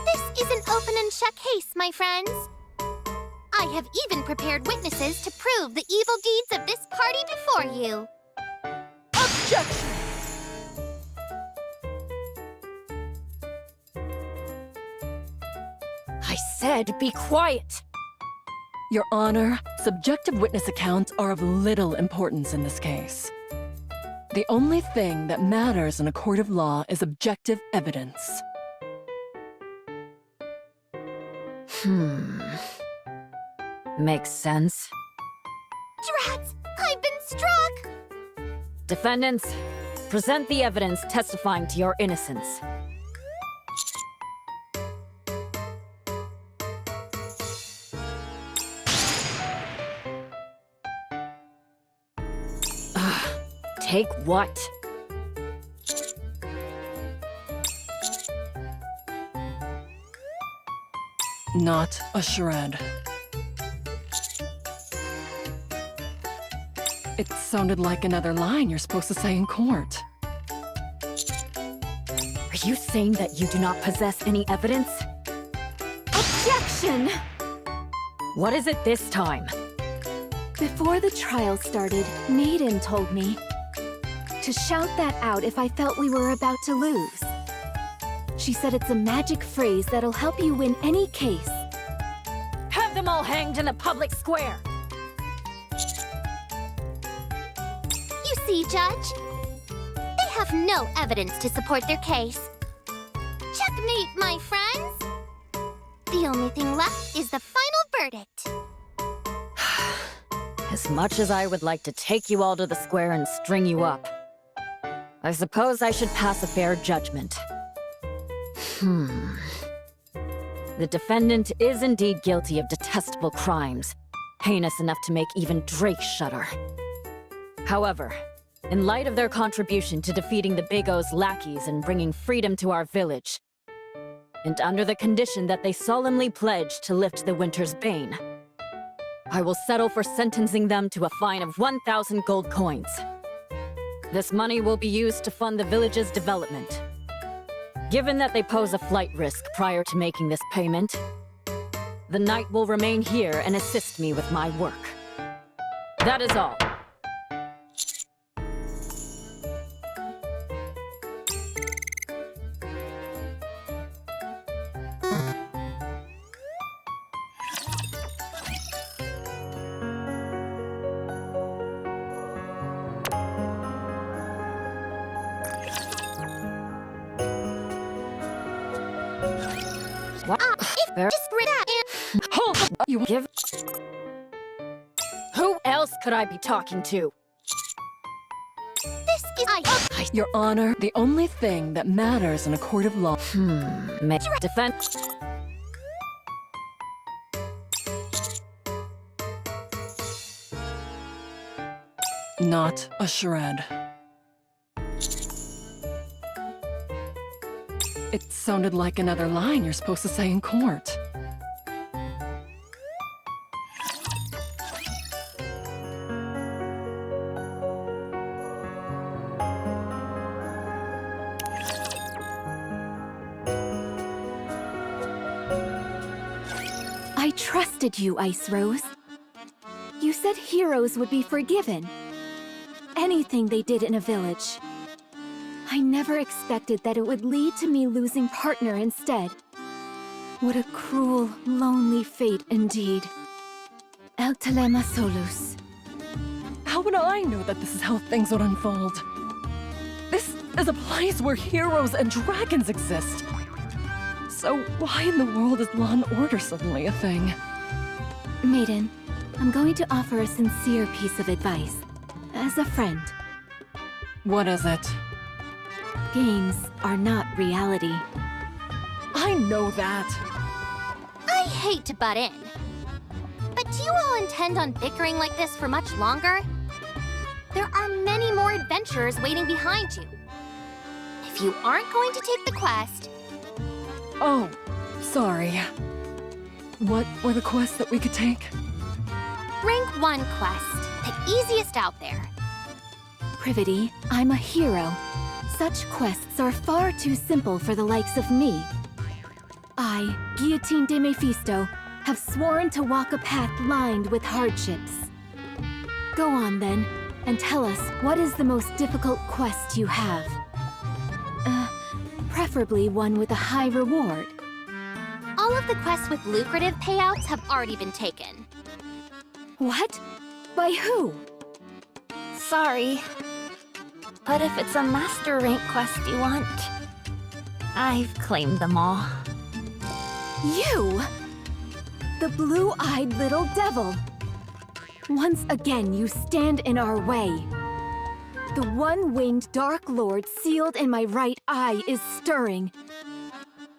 This is an open and shut case, my friends. I have even prepared witnesses to prove the evil deeds of this party before you. Objection! I said be quiet! Your Honor, subjective witness accounts are of little importance in this case. The only thing that matters in a court of law is objective evidence. Makes sense. Drats! I've been struck! Defendants, present the evidence testifying to your innocence. Take what? Not a shred. It sounded like another line you're supposed to say in court. Are you saying that you do not possess any evidence? Objection! What is it this time? Before the trial started, Maiden told me to shout that out if I felt we were about to lose. She said it's a magic phrase that'll help you win any case. Have them all hanged in the public square! You see, Judge? They have no evidence to support their case. Checkmate, my friends! The only thing left is the final verdict. As much as I would like to take you all to the square and string you up, I suppose I should pass a fair judgment. The defendant is indeed guilty of detestable crimes, heinous enough to make even Drake shudder. However, in light of their contribution to defeating the Big O's lackeys and bringing freedom to our village, and under the condition that they solemnly pledge to lift the winter's bane, I will settle for sentencing them to a fine of 1,000 gold coins. This money will be used to fund the village's development. Given that they pose a flight risk prior to making this payment, the knight will remain here and assist me with my work. That is all. What? Hold up! You Give. Who else could I be talking to? This is Your Honor, the only thing that matters in a court of law. Defend. Not a shred. It sounded like another line you're supposed to say in court. I trusted you, Ice Rose. You said heroes would be forgiven. Anything they did in a village. I never expected that it would lead to me losing partner instead. What a cruel, lonely fate indeed. El Telema Solus. How would I know that this is how things would unfold? This is a place where heroes and dragons exist. So why in the world is law and order suddenly a thing? Maiden, I'm going to offer a sincere piece of advice. As a friend. What is it? Games are not reality. I know that. I hate to butt in. But do you all intend on bickering like this for much longer? There are many more adventurers waiting behind you. If you aren't going to take the quest... Oh, sorry. What were the quests that we could take? Rank 1 quest, the easiest out there. Privity, I'm a hero. Such quests are far too simple for the likes of me. I, Guillotine de Mephisto, have sworn to walk a path lined with hardships. Go on then, and tell us what is the most difficult quest you have. Preferably one with a high reward. All of the quests with lucrative payouts have already been taken. What? By who? Sorry. But if it's a master rank quest you want, I've claimed them all. You? The blue-eyed little devil. Once again, you stand in our way. The one-winged Dark Lord sealed in my right eye is stirring.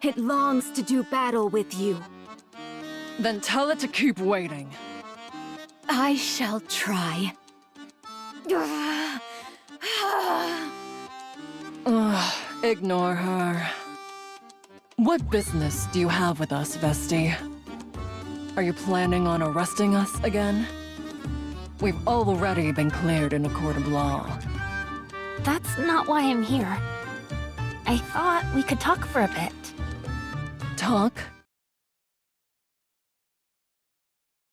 It longs to do battle with you. Then tell it to keep waiting. I shall try. Ugh, ignore her. What business do you have with us, Vesti? Are you planning on arresting us again? We've already been cleared in a court of law. That's not why I'm here. I thought we could talk for a bit. Talk?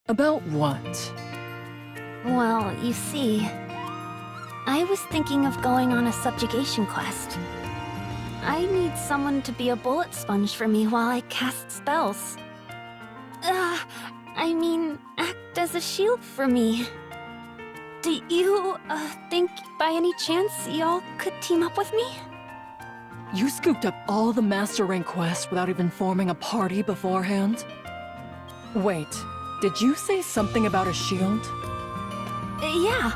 About what? Well, you see, I was thinking of going on a subjugation quest. I need someone to be a bullet sponge for me while I cast spells. I mean, act as a shield for me. Do you, think by any chance y'all could team up with me? You scooped up all the Master Rank quests without even forming a party beforehand? Wait, did you say something about a shield? Yeah.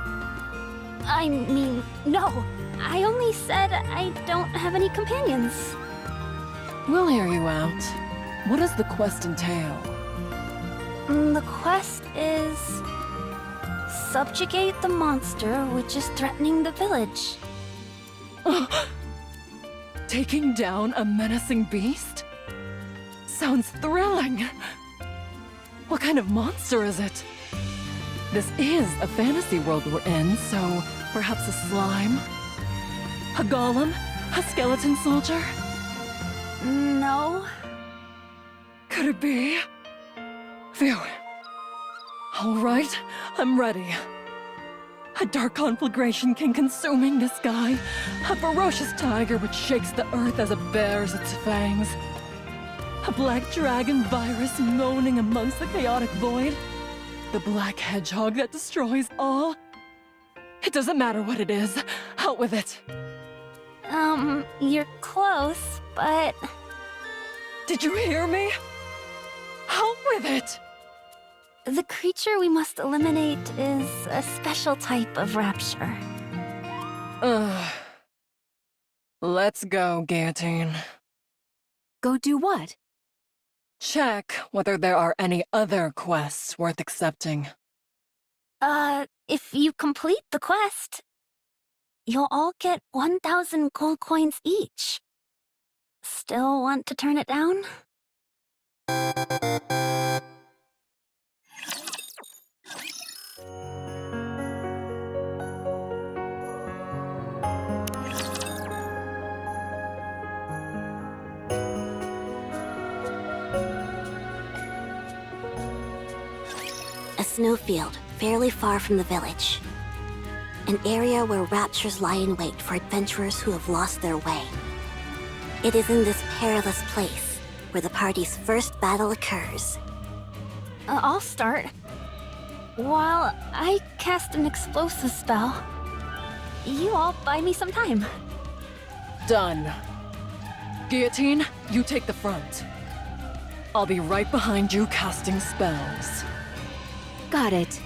I mean, no. I only said I don't have any companions. We'll hear you out. What does the quest entail? The quest is... subjugate the monster which is threatening the village. Taking down a menacing beast? Sounds thrilling. What kind of monster is it? This is a fantasy world we're in, so perhaps a slime? A golem? A skeleton soldier? No. Could it be? Phew. All right, I'm ready. A dark conflagration king consuming the sky. A ferocious tiger which shakes the earth as it bares its fangs. A black dragon virus moaning amongst the chaotic void. The black hedgehog that destroys all. It doesn't matter what it is. Out with it. You're close, but... Did you hear me? Out with it! the creature we must eliminate is a special type of rapture. Ugh. Let's go, Guillotine. Go do what? Check whether there are any other quests worth accepting. If you complete the quest, you'll all get 1,000 gold coins each. Still want to turn it down? snowfield fairly far from the village. An area where raptures lie in wait for adventurers who have lost their way. It is in this perilous place where the party's first battle occurs. I'll start. While I cast an explosive spell, you all buy me some time. Done. Guillotine, you take the front. I'll be right behind you casting spells. Got it.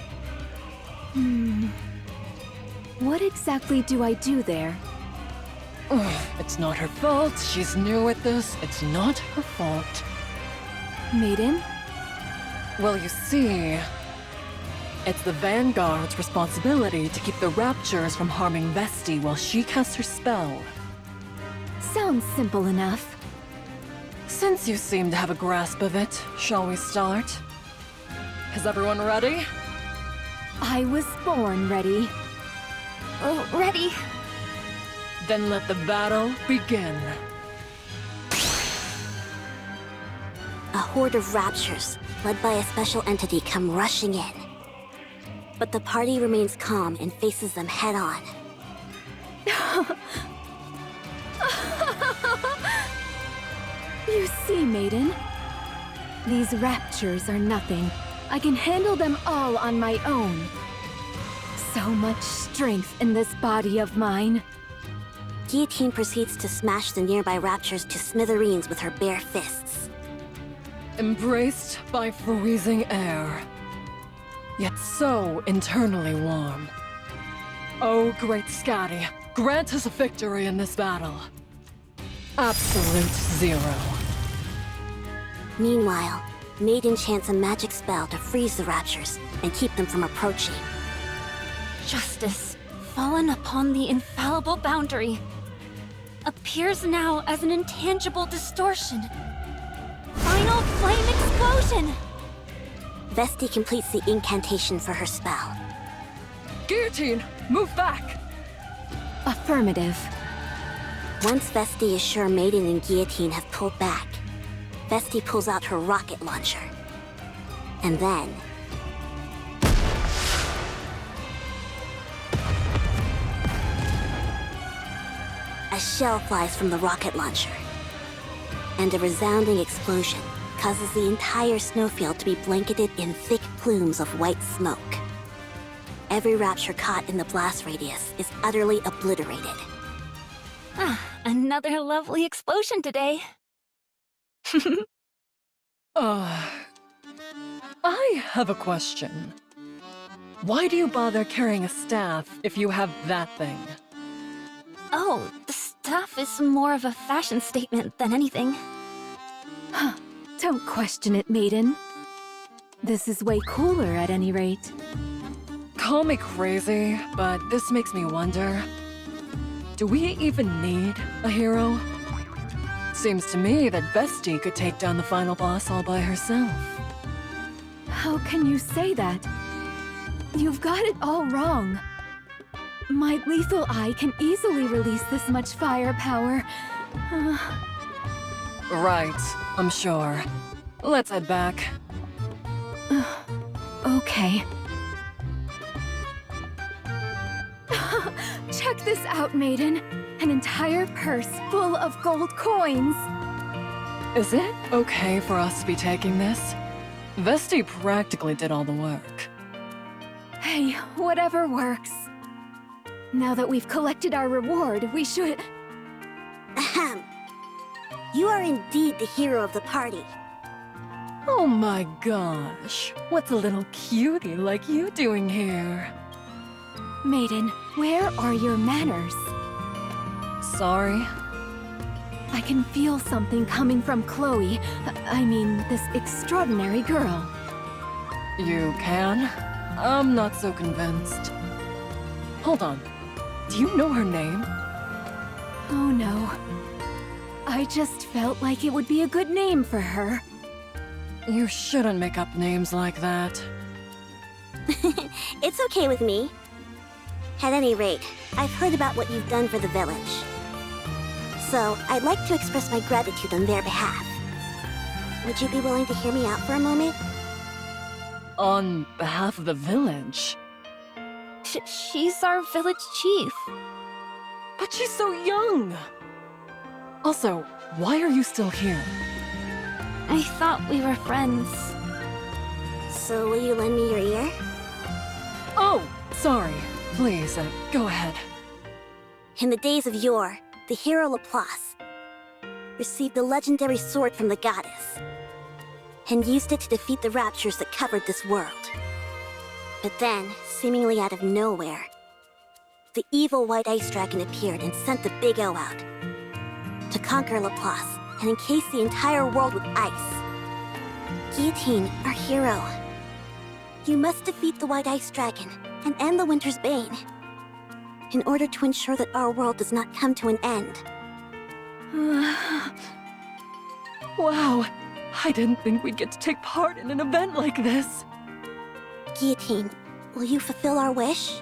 What exactly do I do there? Ugh, it's not her fault. She's new at this. It's not her fault. Maiden? Well, you see, it's the Vanguard's responsibility to keep the Raptures from harming Vesti while she casts her spell. Sounds simple enough. Since you seem to have a grasp of it, shall we start? Is everyone ready? I was born ready. Oh, ready. Then let the battle begin. A horde of raptures, led by a special entity, come rushing in. But the party remains calm and faces them head-on. You see, Maiden? These raptures are nothing. I can handle them all on my own. So much strength in this body of mine. Guillotine proceeds to smash the nearby raptures to smithereens with her bare fists. Embraced by freezing air, yet so internally warm. Oh, great Scotty, grant us a victory in this battle. Absolute zero. Meanwhile, Maiden chants a magic spell to freeze the raptures and keep them from approaching. Justice, fallen upon the infallible boundary, appears now as an intangible distortion. Final flame explosion! Vesti completes the incantation for her spell. Guillotine, move back! Affirmative. Once Vesti is sure Maiden and Guillotine have pulled back, Vesti pulls out her rocket launcher. And then... a shell flies from the rocket launcher. And a resounding explosion causes the entire snowfield to be blanketed in thick plumes of white smoke. Every rapture caught in the blast radius is utterly obliterated. Another lovely explosion today. I have a question. Why do you bother carrying a staff if you have that thing? Oh, the staff is more of a fashion statement than anything. Don't question it, Maiden. This is way cooler at any rate. Call me crazy, but this makes me wonder. Do we even need a hero? Seems to me that Vesti could take down the final boss all by herself. How can you say that? You've got it all wrong. My lethal eye can easily release this much firepower. Right, I'm sure. Let's head back. Okay. Check this out, Maiden. An entire purse full of gold coins. Is it okay for us to be taking this? Vesti practically did all the work. Hey, whatever works. Now that we've collected our reward, we should... Ahem. You are indeed the hero of the party. Oh my gosh, what's a little cutie like you doing here? Maiden, where are your manners? Sorry. I can feel something coming from Chloe. I mean, this extraordinary girl. You can? I'm not so convinced. Hold on. Do you know her name? Oh no. I just felt like it would be a good name for her. You shouldn't make up names like that. It's okay with me. At any rate, I've heard about what you've done for the village. So, I'd like to express my gratitude on their behalf. Would you be willing to hear me out for a moment? on behalf of the village. She's our village chief. But she's so young! Also, why are you still here? I thought we were friends. So will you lend me your ear? Oh, sorry. Please, go ahead. In the days of yore, the hero Laplace received the legendary sword from the goddess and used it to defeat the raptures that covered this world. But then, seemingly out of nowhere, the evil white ice dragon appeared and sent the Big O out to conquer Laplace and encase the entire world with ice. Guillotine, our hero, you must defeat the white ice dragon and end the winter's bane in order to ensure that our world does not come to an end. Wow, I didn't think we'd get to take part in an event like this. Guillotine, will you fulfill our wish?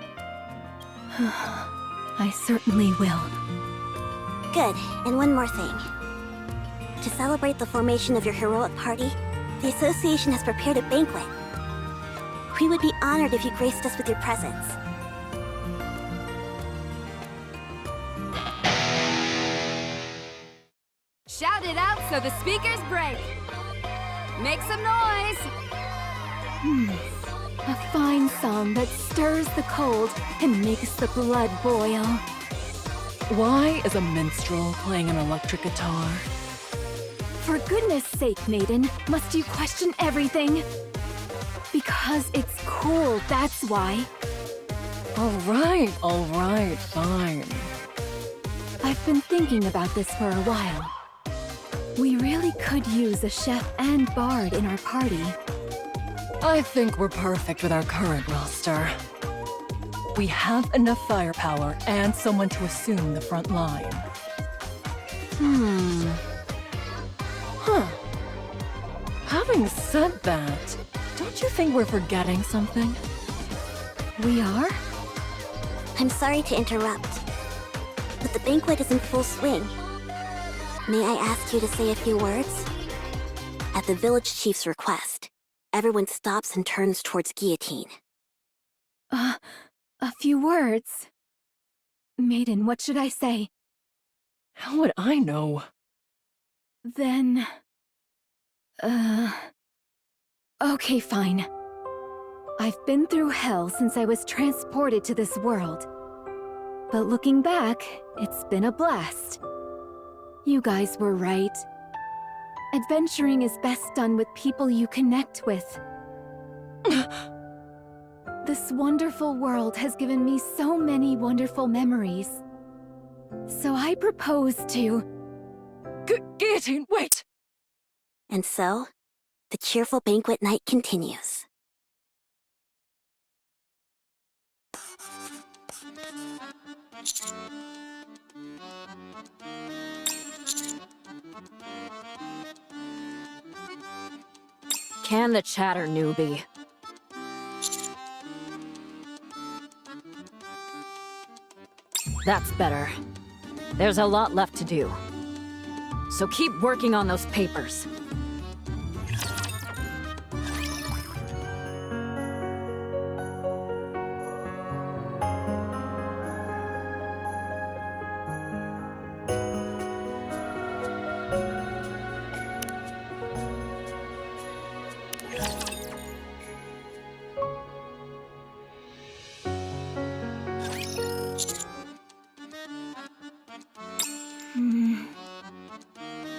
I certainly will. Good, and one more thing. To celebrate the formation of your heroic party, the Association has prepared a banquet. We would be honored if you graced us with your presence. Shout it out so the speakers break. Make some noise. A fine song that stirs the cold and makes the blood boil. Why is a minstrel playing an electric guitar? For goodness sake, maiden, must you question everything? Because it's cool, that's why. All right, fine. I've been thinking about this for a while. We really could use a chef and bard in our party. I think we're perfect with our current roster. We have enough firepower and someone to assume the front line. Having said that, don't you think we're forgetting something? We are? I'm sorry to interrupt, but the banquet is in full swing. May I ask you to say a few words? At the village chief's request, everyone stops and turns towards Guillotine. A few words. Maiden, what should I say? How would I know? Then... Okay, fine. I've been through hell since I was transported to this world. But looking back, it's been a blast. You guys were right. Adventuring is best done with people you connect with. This wonderful world has given me so many wonderful memories. So I propose to... Guillotine, wait! And so, the cheerful banquet night continues. Can the chatter, newbie. That's better. There's a lot left to do. So keep working on those papers.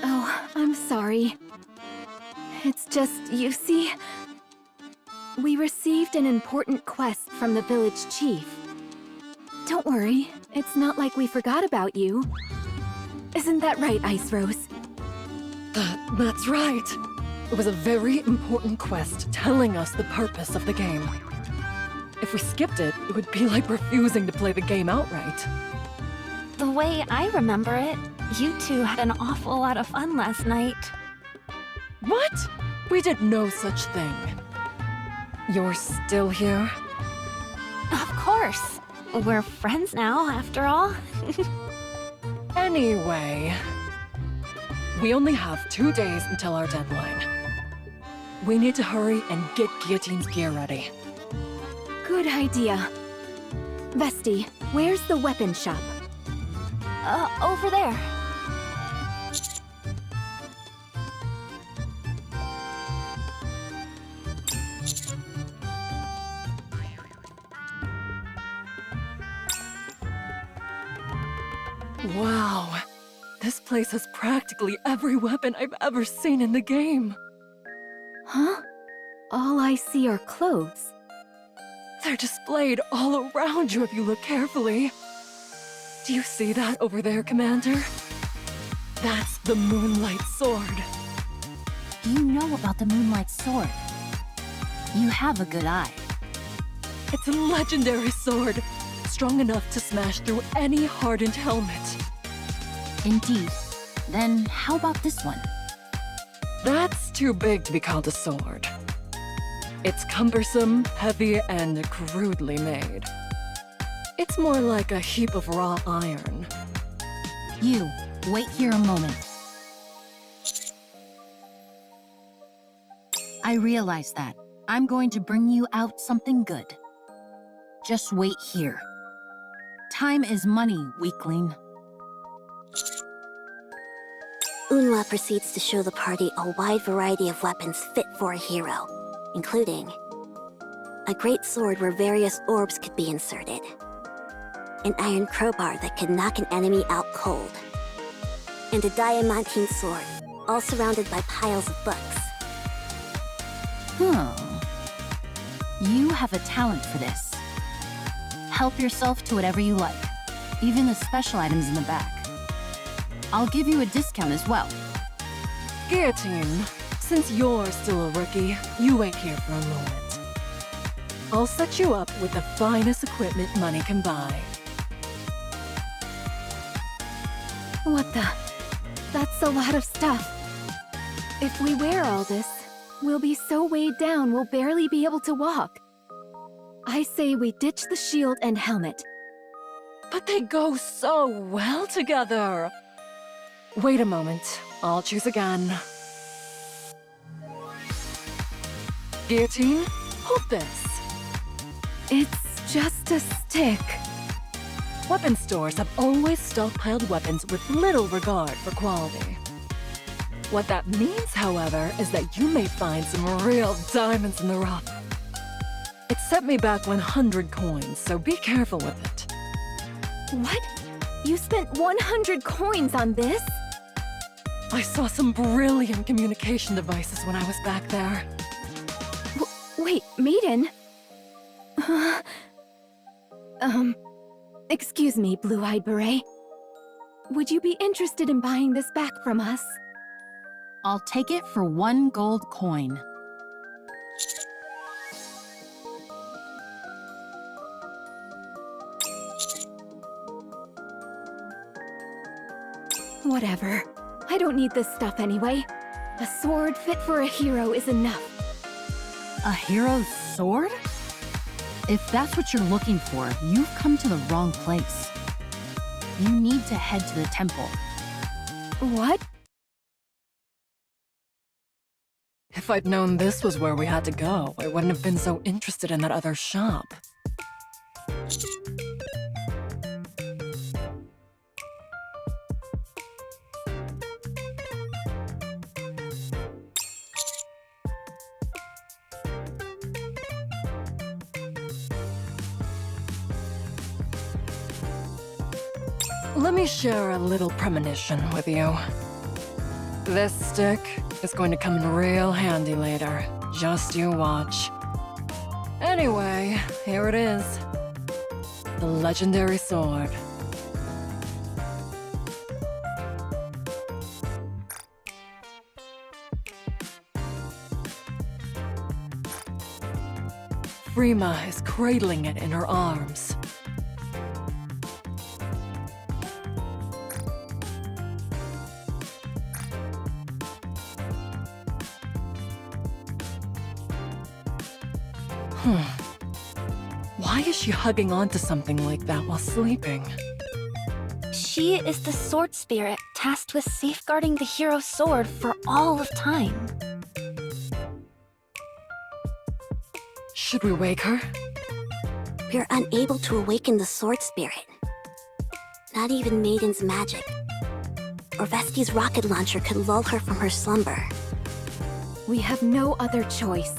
Oh, I'm sorry. It's just, you see... We received an important quest from the village chief. Don't worry, it's not like we forgot about you. Isn't that right, Ice Rose? That's right. It was a very important quest telling us the purpose of the game. If we skipped it, it would be like refusing to play the game outright. The way I remember it, you two had an awful lot of fun last night. What? We did no such thing. You're still here? Of course. We're friends now, after all. Anyway, we only have 2 days until our deadline. We need to hurry and get Guillotine's gear ready. Good idea. Vesti, where's the weapon shop? Over there. Wow. This place has practically every weapon I've ever seen in the game. Huh? All I see are clothes. They're displayed all around you if you look carefully. Do you see that over there, Commander? That's the Moonlight Sword. You know about the Moonlight Sword. You have a good eye. It's a legendary sword, strong enough to smash through any hardened helmet. Indeed. Then how about this one? That's too big to be called a sword. It's cumbersome, heavy, and crudely made. It's more like a heap of raw iron. You, wait here a moment. I realize that. I'm going to bring you out something good. Just wait here. Time is money, weakling. Unla proceeds to show the party a wide variety of weapons fit for a hero, including a great sword where various orbs could be inserted, an iron crowbar that could knock an enemy out cold, and a diamantine sword, all surrounded by piles of books. You have a talent for this. Help yourself to whatever you like, even the special items in the back. I'll give you a discount as well. Guillotine, since you're still a rookie, you wait here for a moment. I'll set you up with the finest equipment money can buy. What the? That's a lot of stuff. If we wear all this, we'll be so weighed down we'll barely be able to walk. I say we ditch the shield and helmet. But they go so well together. Wait a moment. I'll choose again. Guillotine, hold this. It's just a stick. Weapon stores have always stockpiled weapons with little regard for quality. What that means, however, is that you may find some real diamonds in the rough. It set me back 100 coins, so be careful with it. What? You spent 100 coins on this? I saw some brilliant communication devices when I was back there. Wait, Maiden? Excuse me, Blue-Eyed Beret. Would you be interested in buying this back from us? I'll take it for 1 gold coin. Whatever. I don't need this stuff anyway. A sword fit for a hero is enough. A hero's sword? If that's what you're looking for, you've come to the wrong place. You need to head to the temple. What? If I'd known this was where we had to go, I wouldn't have been so interested in that other shop. Let me share a little premonition with you. This stick is going to come in real handy later. Just you watch. Anyway, here it is. The legendary sword. Frima is cradling it in her arms. Why is she hugging onto something like that while sleeping? She is the sword spirit tasked with safeguarding the hero's sword for all of time. Should we wake her? We're unable to awaken the sword spirit. Not even Maiden's magic. Or Vesti's rocket launcher could lull her from her slumber. We have no other choice.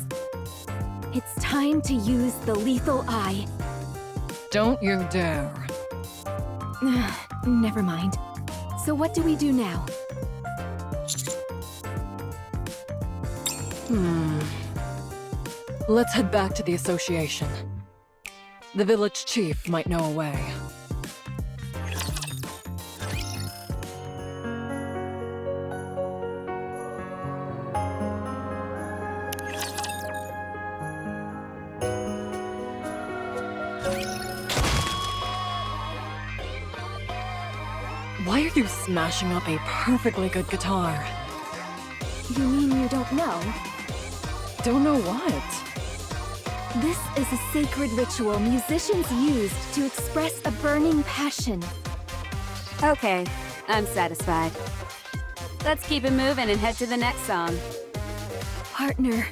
It's time to use the lethal eye. Don't you dare. Never mind. So what do we do now? Let's head back to the association. The village chief might know a way. Why are you smashing up a perfectly good guitar? You mean you don't know? Don't know what? This is a sacred ritual musicians used to express a burning passion. Okay, I'm satisfied. Let's keep it moving and head to the next song. Partner,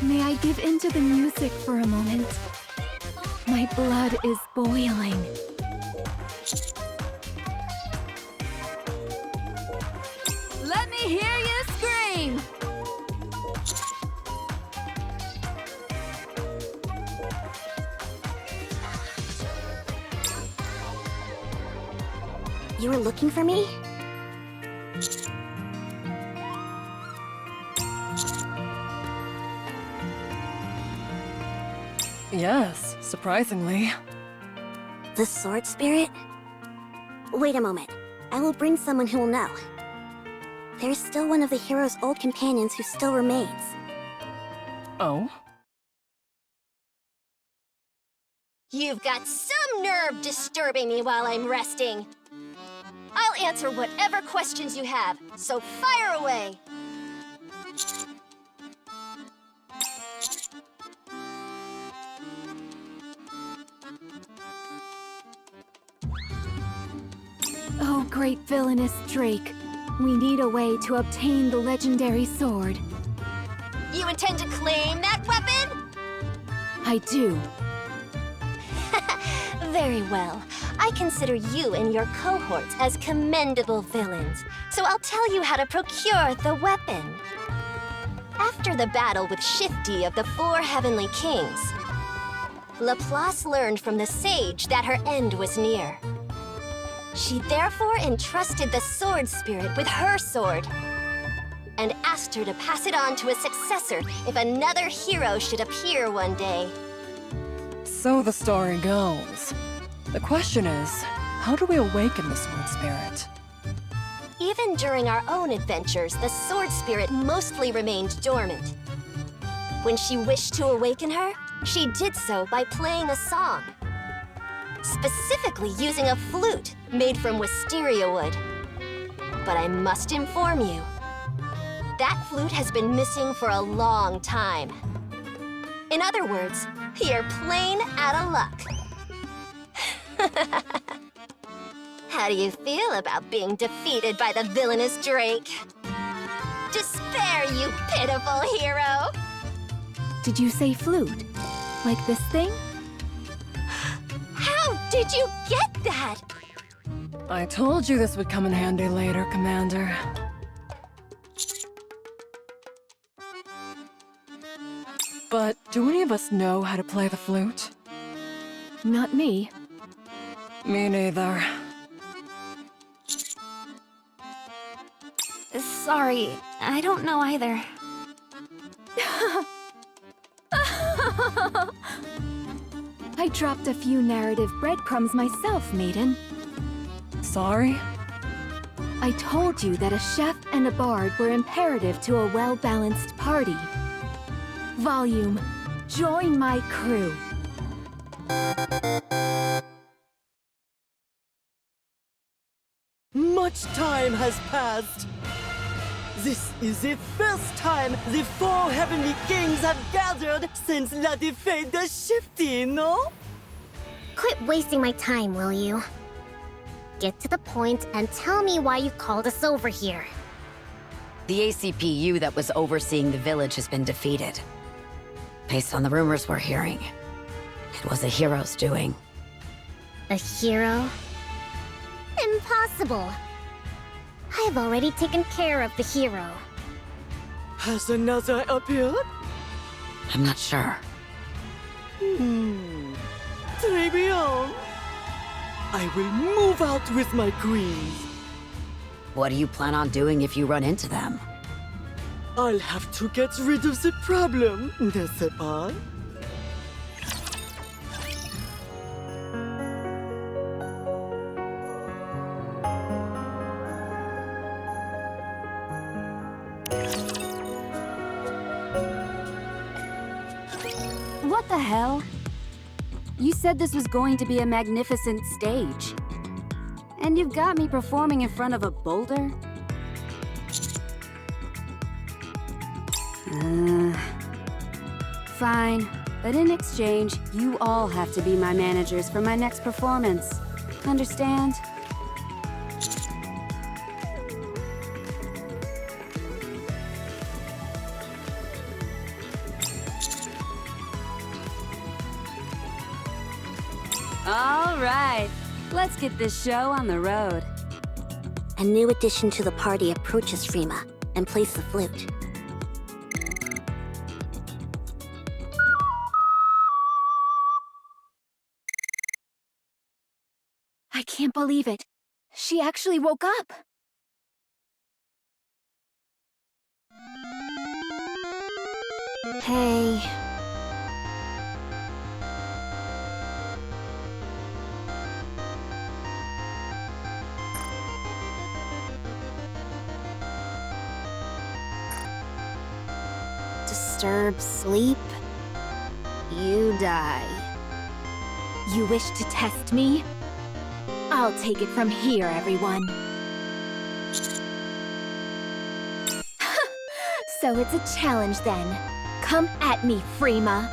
may I give in to the music for a moment? My blood is boiling. Let me hear you scream! You were looking for me? Yes, surprisingly. The sword spirit? Wait a moment. I will bring someone who will know. There's still one of the hero's old companions who still remains. Oh? You've got some nerve disturbing me while I'm resting. I'll answer whatever questions you have, so fire away! Oh, great villainous Drake. We need a way to obtain the legendary sword. You intend to claim that weapon? I do. Very well. I consider you and your cohorts as commendable villains, so I'll tell you how to procure the weapon. After the battle with Shifty of the Four Heavenly Kings, Laplace learned from the sage that her end was near. She therefore entrusted the sword spirit with her sword and asked her to pass it on to a successor if another hero should appear one day. So the story goes. The question is, how do we awaken the sword spirit? Even during our own adventures, the sword spirit mostly remained dormant. When she wished to awaken her, she did so by playing a song. Specifically using a flute made from wisteria wood. But I must inform you, that flute has been missing for a long time. In other words, you're plain out of luck. How do you feel about being defeated by the villainous Drake? Despair, you pitiful hero! Did you say flute? Like this thing? How did you get that? I told you this would come in handy later, Commander. But do any of us know how to play the flute? Not me. Me neither. Sorry, I don't know either. I dropped a few narrative breadcrumbs myself, Maiden. Sorry? I told you that a chef and a bard were imperative to a well-balanced party. Volume, join my crew. Much time has passed. This is the first time the Four Heavenly Kings have gathered since La Defeat de Shifty, no? Quit wasting my time, will you? Get to the point and tell me why you called us over here. The ACPU that was overseeing the village has been defeated. Based on the rumors we're hearing, it was a hero's doing. A hero? Impossible! I have already taken care of the hero. Has another appeared? I'm not sure. Très bien. I will move out with my queens. What do you plan on doing if you run into them? I'll have to get rid of the problem, n'est-ce pas? What the hell? You said this was going to be a magnificent stage. And you've got me performing in front of a boulder? Fine. But in exchange, you all have to be my managers for my next performance. Understand? All right. Let's get this show on the road. A new addition to the party approaches Frima and plays the flute. I can't believe it. She actually woke up. Hey. Disturb sleep? You die. You wish to test me? I'll take it from here, everyone. So it's a challenge then. Come at me, Frima.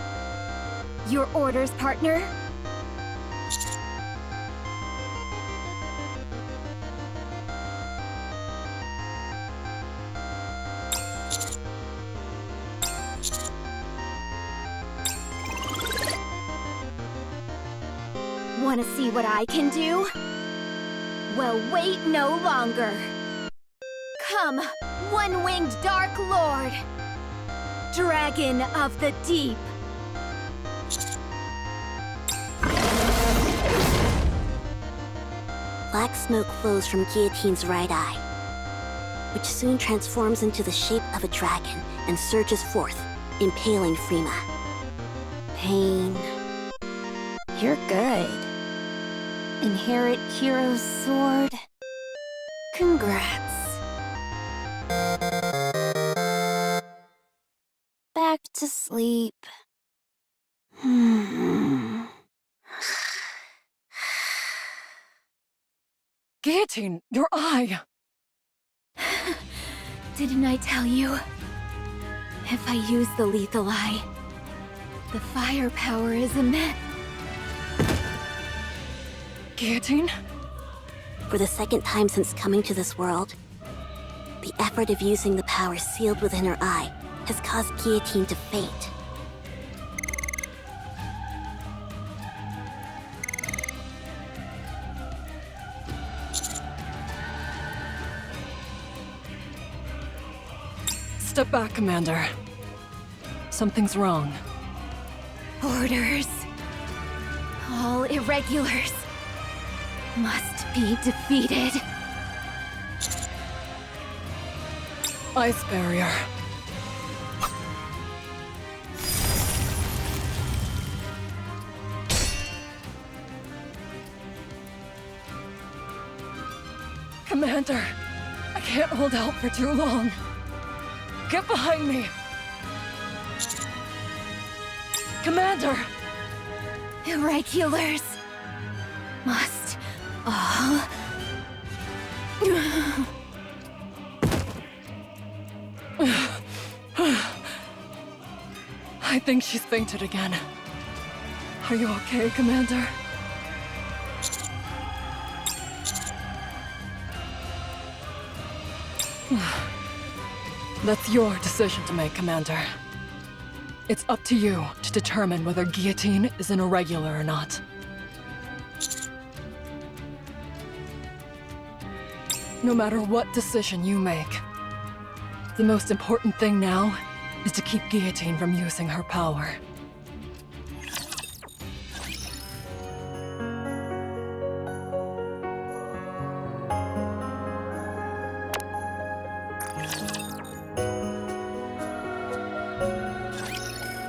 Your orders, partner? Want to see what I can do? Well, wait no longer. Come, one-winged Dark Lord, Dragon of the Deep. Black smoke flows from Guillotine's right eye, which soon transforms into the shape of a dragon and surges forth, impaling Frima. Pain. You're good. Inherit Hero's sword. Congrats. Back to sleep. Guillotine, your eye! Didn't I tell you? If I use the lethal eye, the firepower is immense. Guillotine? For the second time since coming to this world, the effort of using the power sealed within her eye has caused Guillotine to faint. Step back, Commander. Something's wrong. Orders. All irregulars must be defeated. Ice barrier. Commander, I can't hold out for too long. Get behind me! Commander! Irregulars must all... I think she's fainted again. Are you okay, Commander? That's your decision to make, Commander. It's up to you to determine whether guillotine is an irregular or not. No matter what decision you make, the most important thing now is to keep Guillotine from using her power.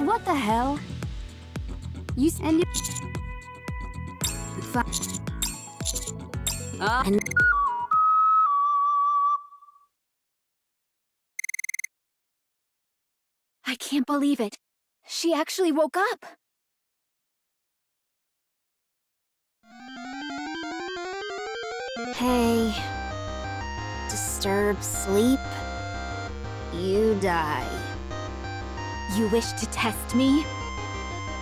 What the hell? And you... I can't believe it. She actually woke up. Hey. Disturb sleep? You die. You wish to test me?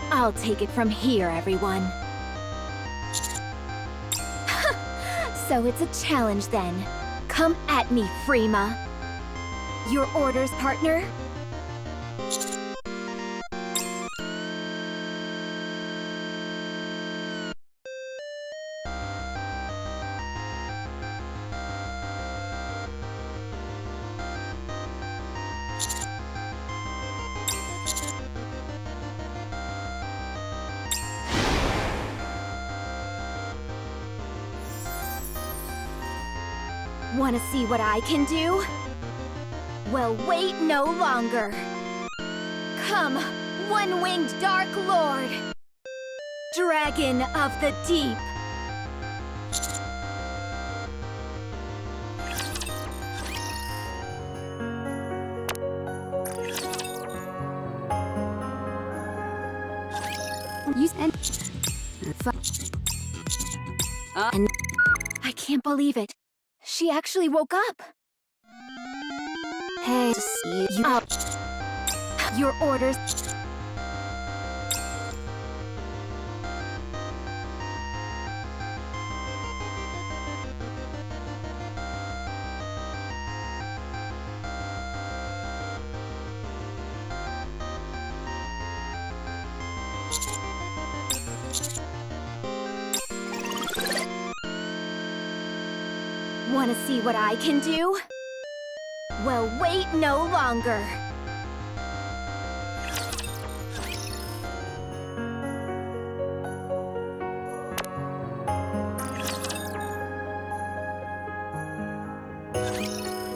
I'll take it from here, everyone. So it's a challenge then. Come at me, Freema. Your orders, partner? Wanna see what I can do? Well, wait no longer. Come, one-winged Dark Lord! Dragon of the Deep! I can't believe it. She actually woke up. Hey, Your orders. Wanna see what I can do? Well, wait no longer.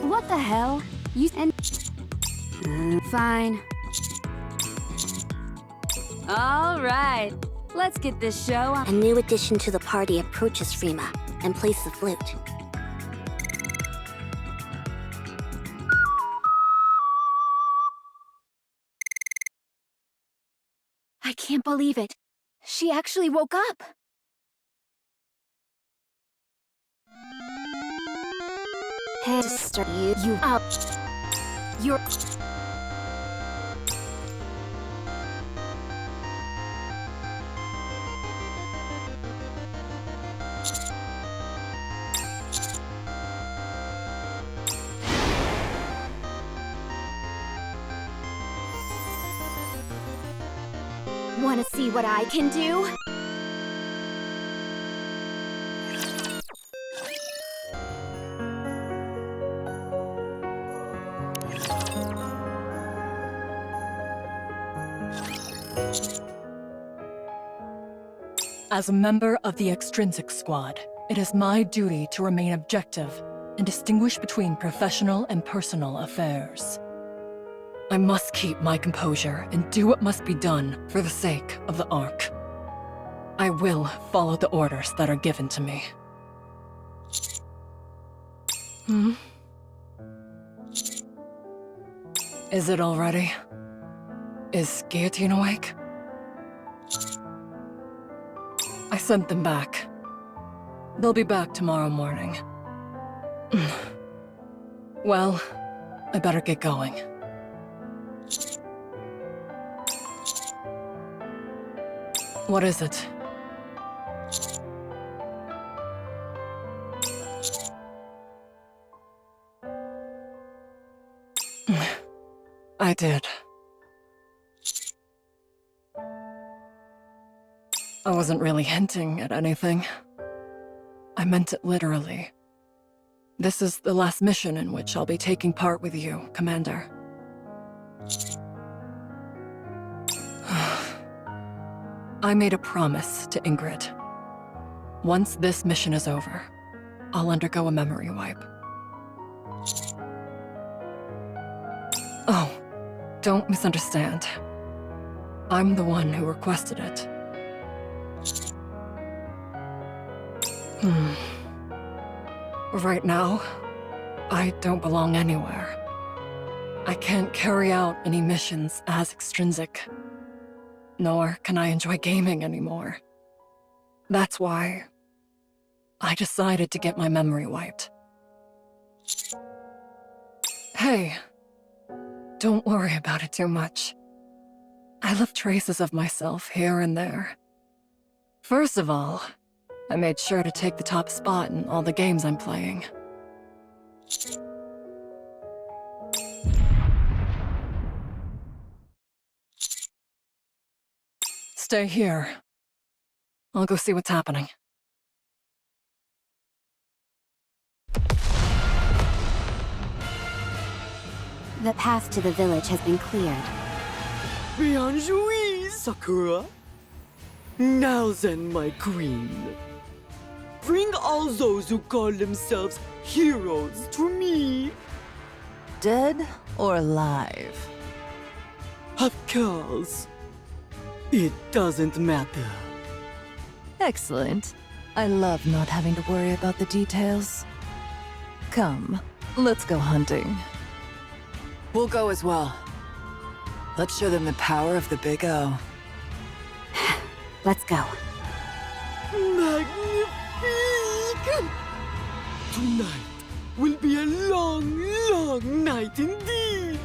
What the hell? You and... fine. All right. Let's get this show on. A new addition to the party approaches Freema and plays the flute. I can't believe it. She actually woke up. Hey, disturb you. You're... Wanna see what I can do? As a member of the Extrinsic Squad, it is my duty to remain objective and distinguish between professional and personal affairs. I must keep my composure and do what must be done for the sake of the Ark. I will follow the orders that are given to me. Is it all ready? Is Guillotine awake? I sent them back. They'll be back tomorrow morning. Well, I better get going. What is it? I did. I wasn't really hinting at anything. I meant it literally. This is the last mission in which I'll be taking part with you, Commander. I made a promise to Ingrid. Once this mission is over, I'll undergo a memory wipe. Oh, don't misunderstand. I'm the one who requested it. Right now, I don't belong anywhere. I can't carry out any missions as extrinsic, nor can I enjoy gaming anymore. That's why I decided to get my memory wiped. Hey, don't worry about it too much. I left traces of myself here and there. First of all, I made sure to take the top spot in all the games I'm playing. Stay here. I'll go see what's happening. The path to the village has been cleared. Bien joué, Sakura. Now then, my queen. Bring all those who call themselves heroes to me. Dead or alive? Of course. It doesn't matter. Excellent. I love not having to worry about the details. Come, let's go hunting. We'll go as well. Let's show them the power of the Big O. Let's go. Magnifique! Tonight will be a long, long night indeed.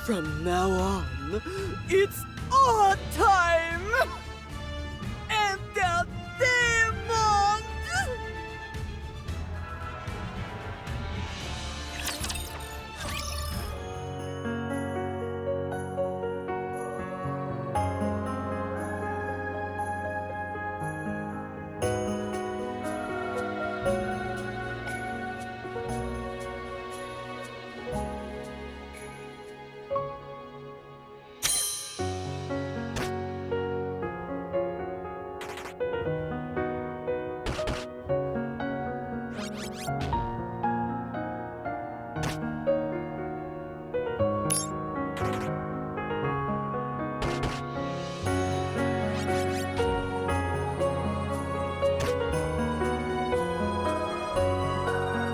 From now on, it's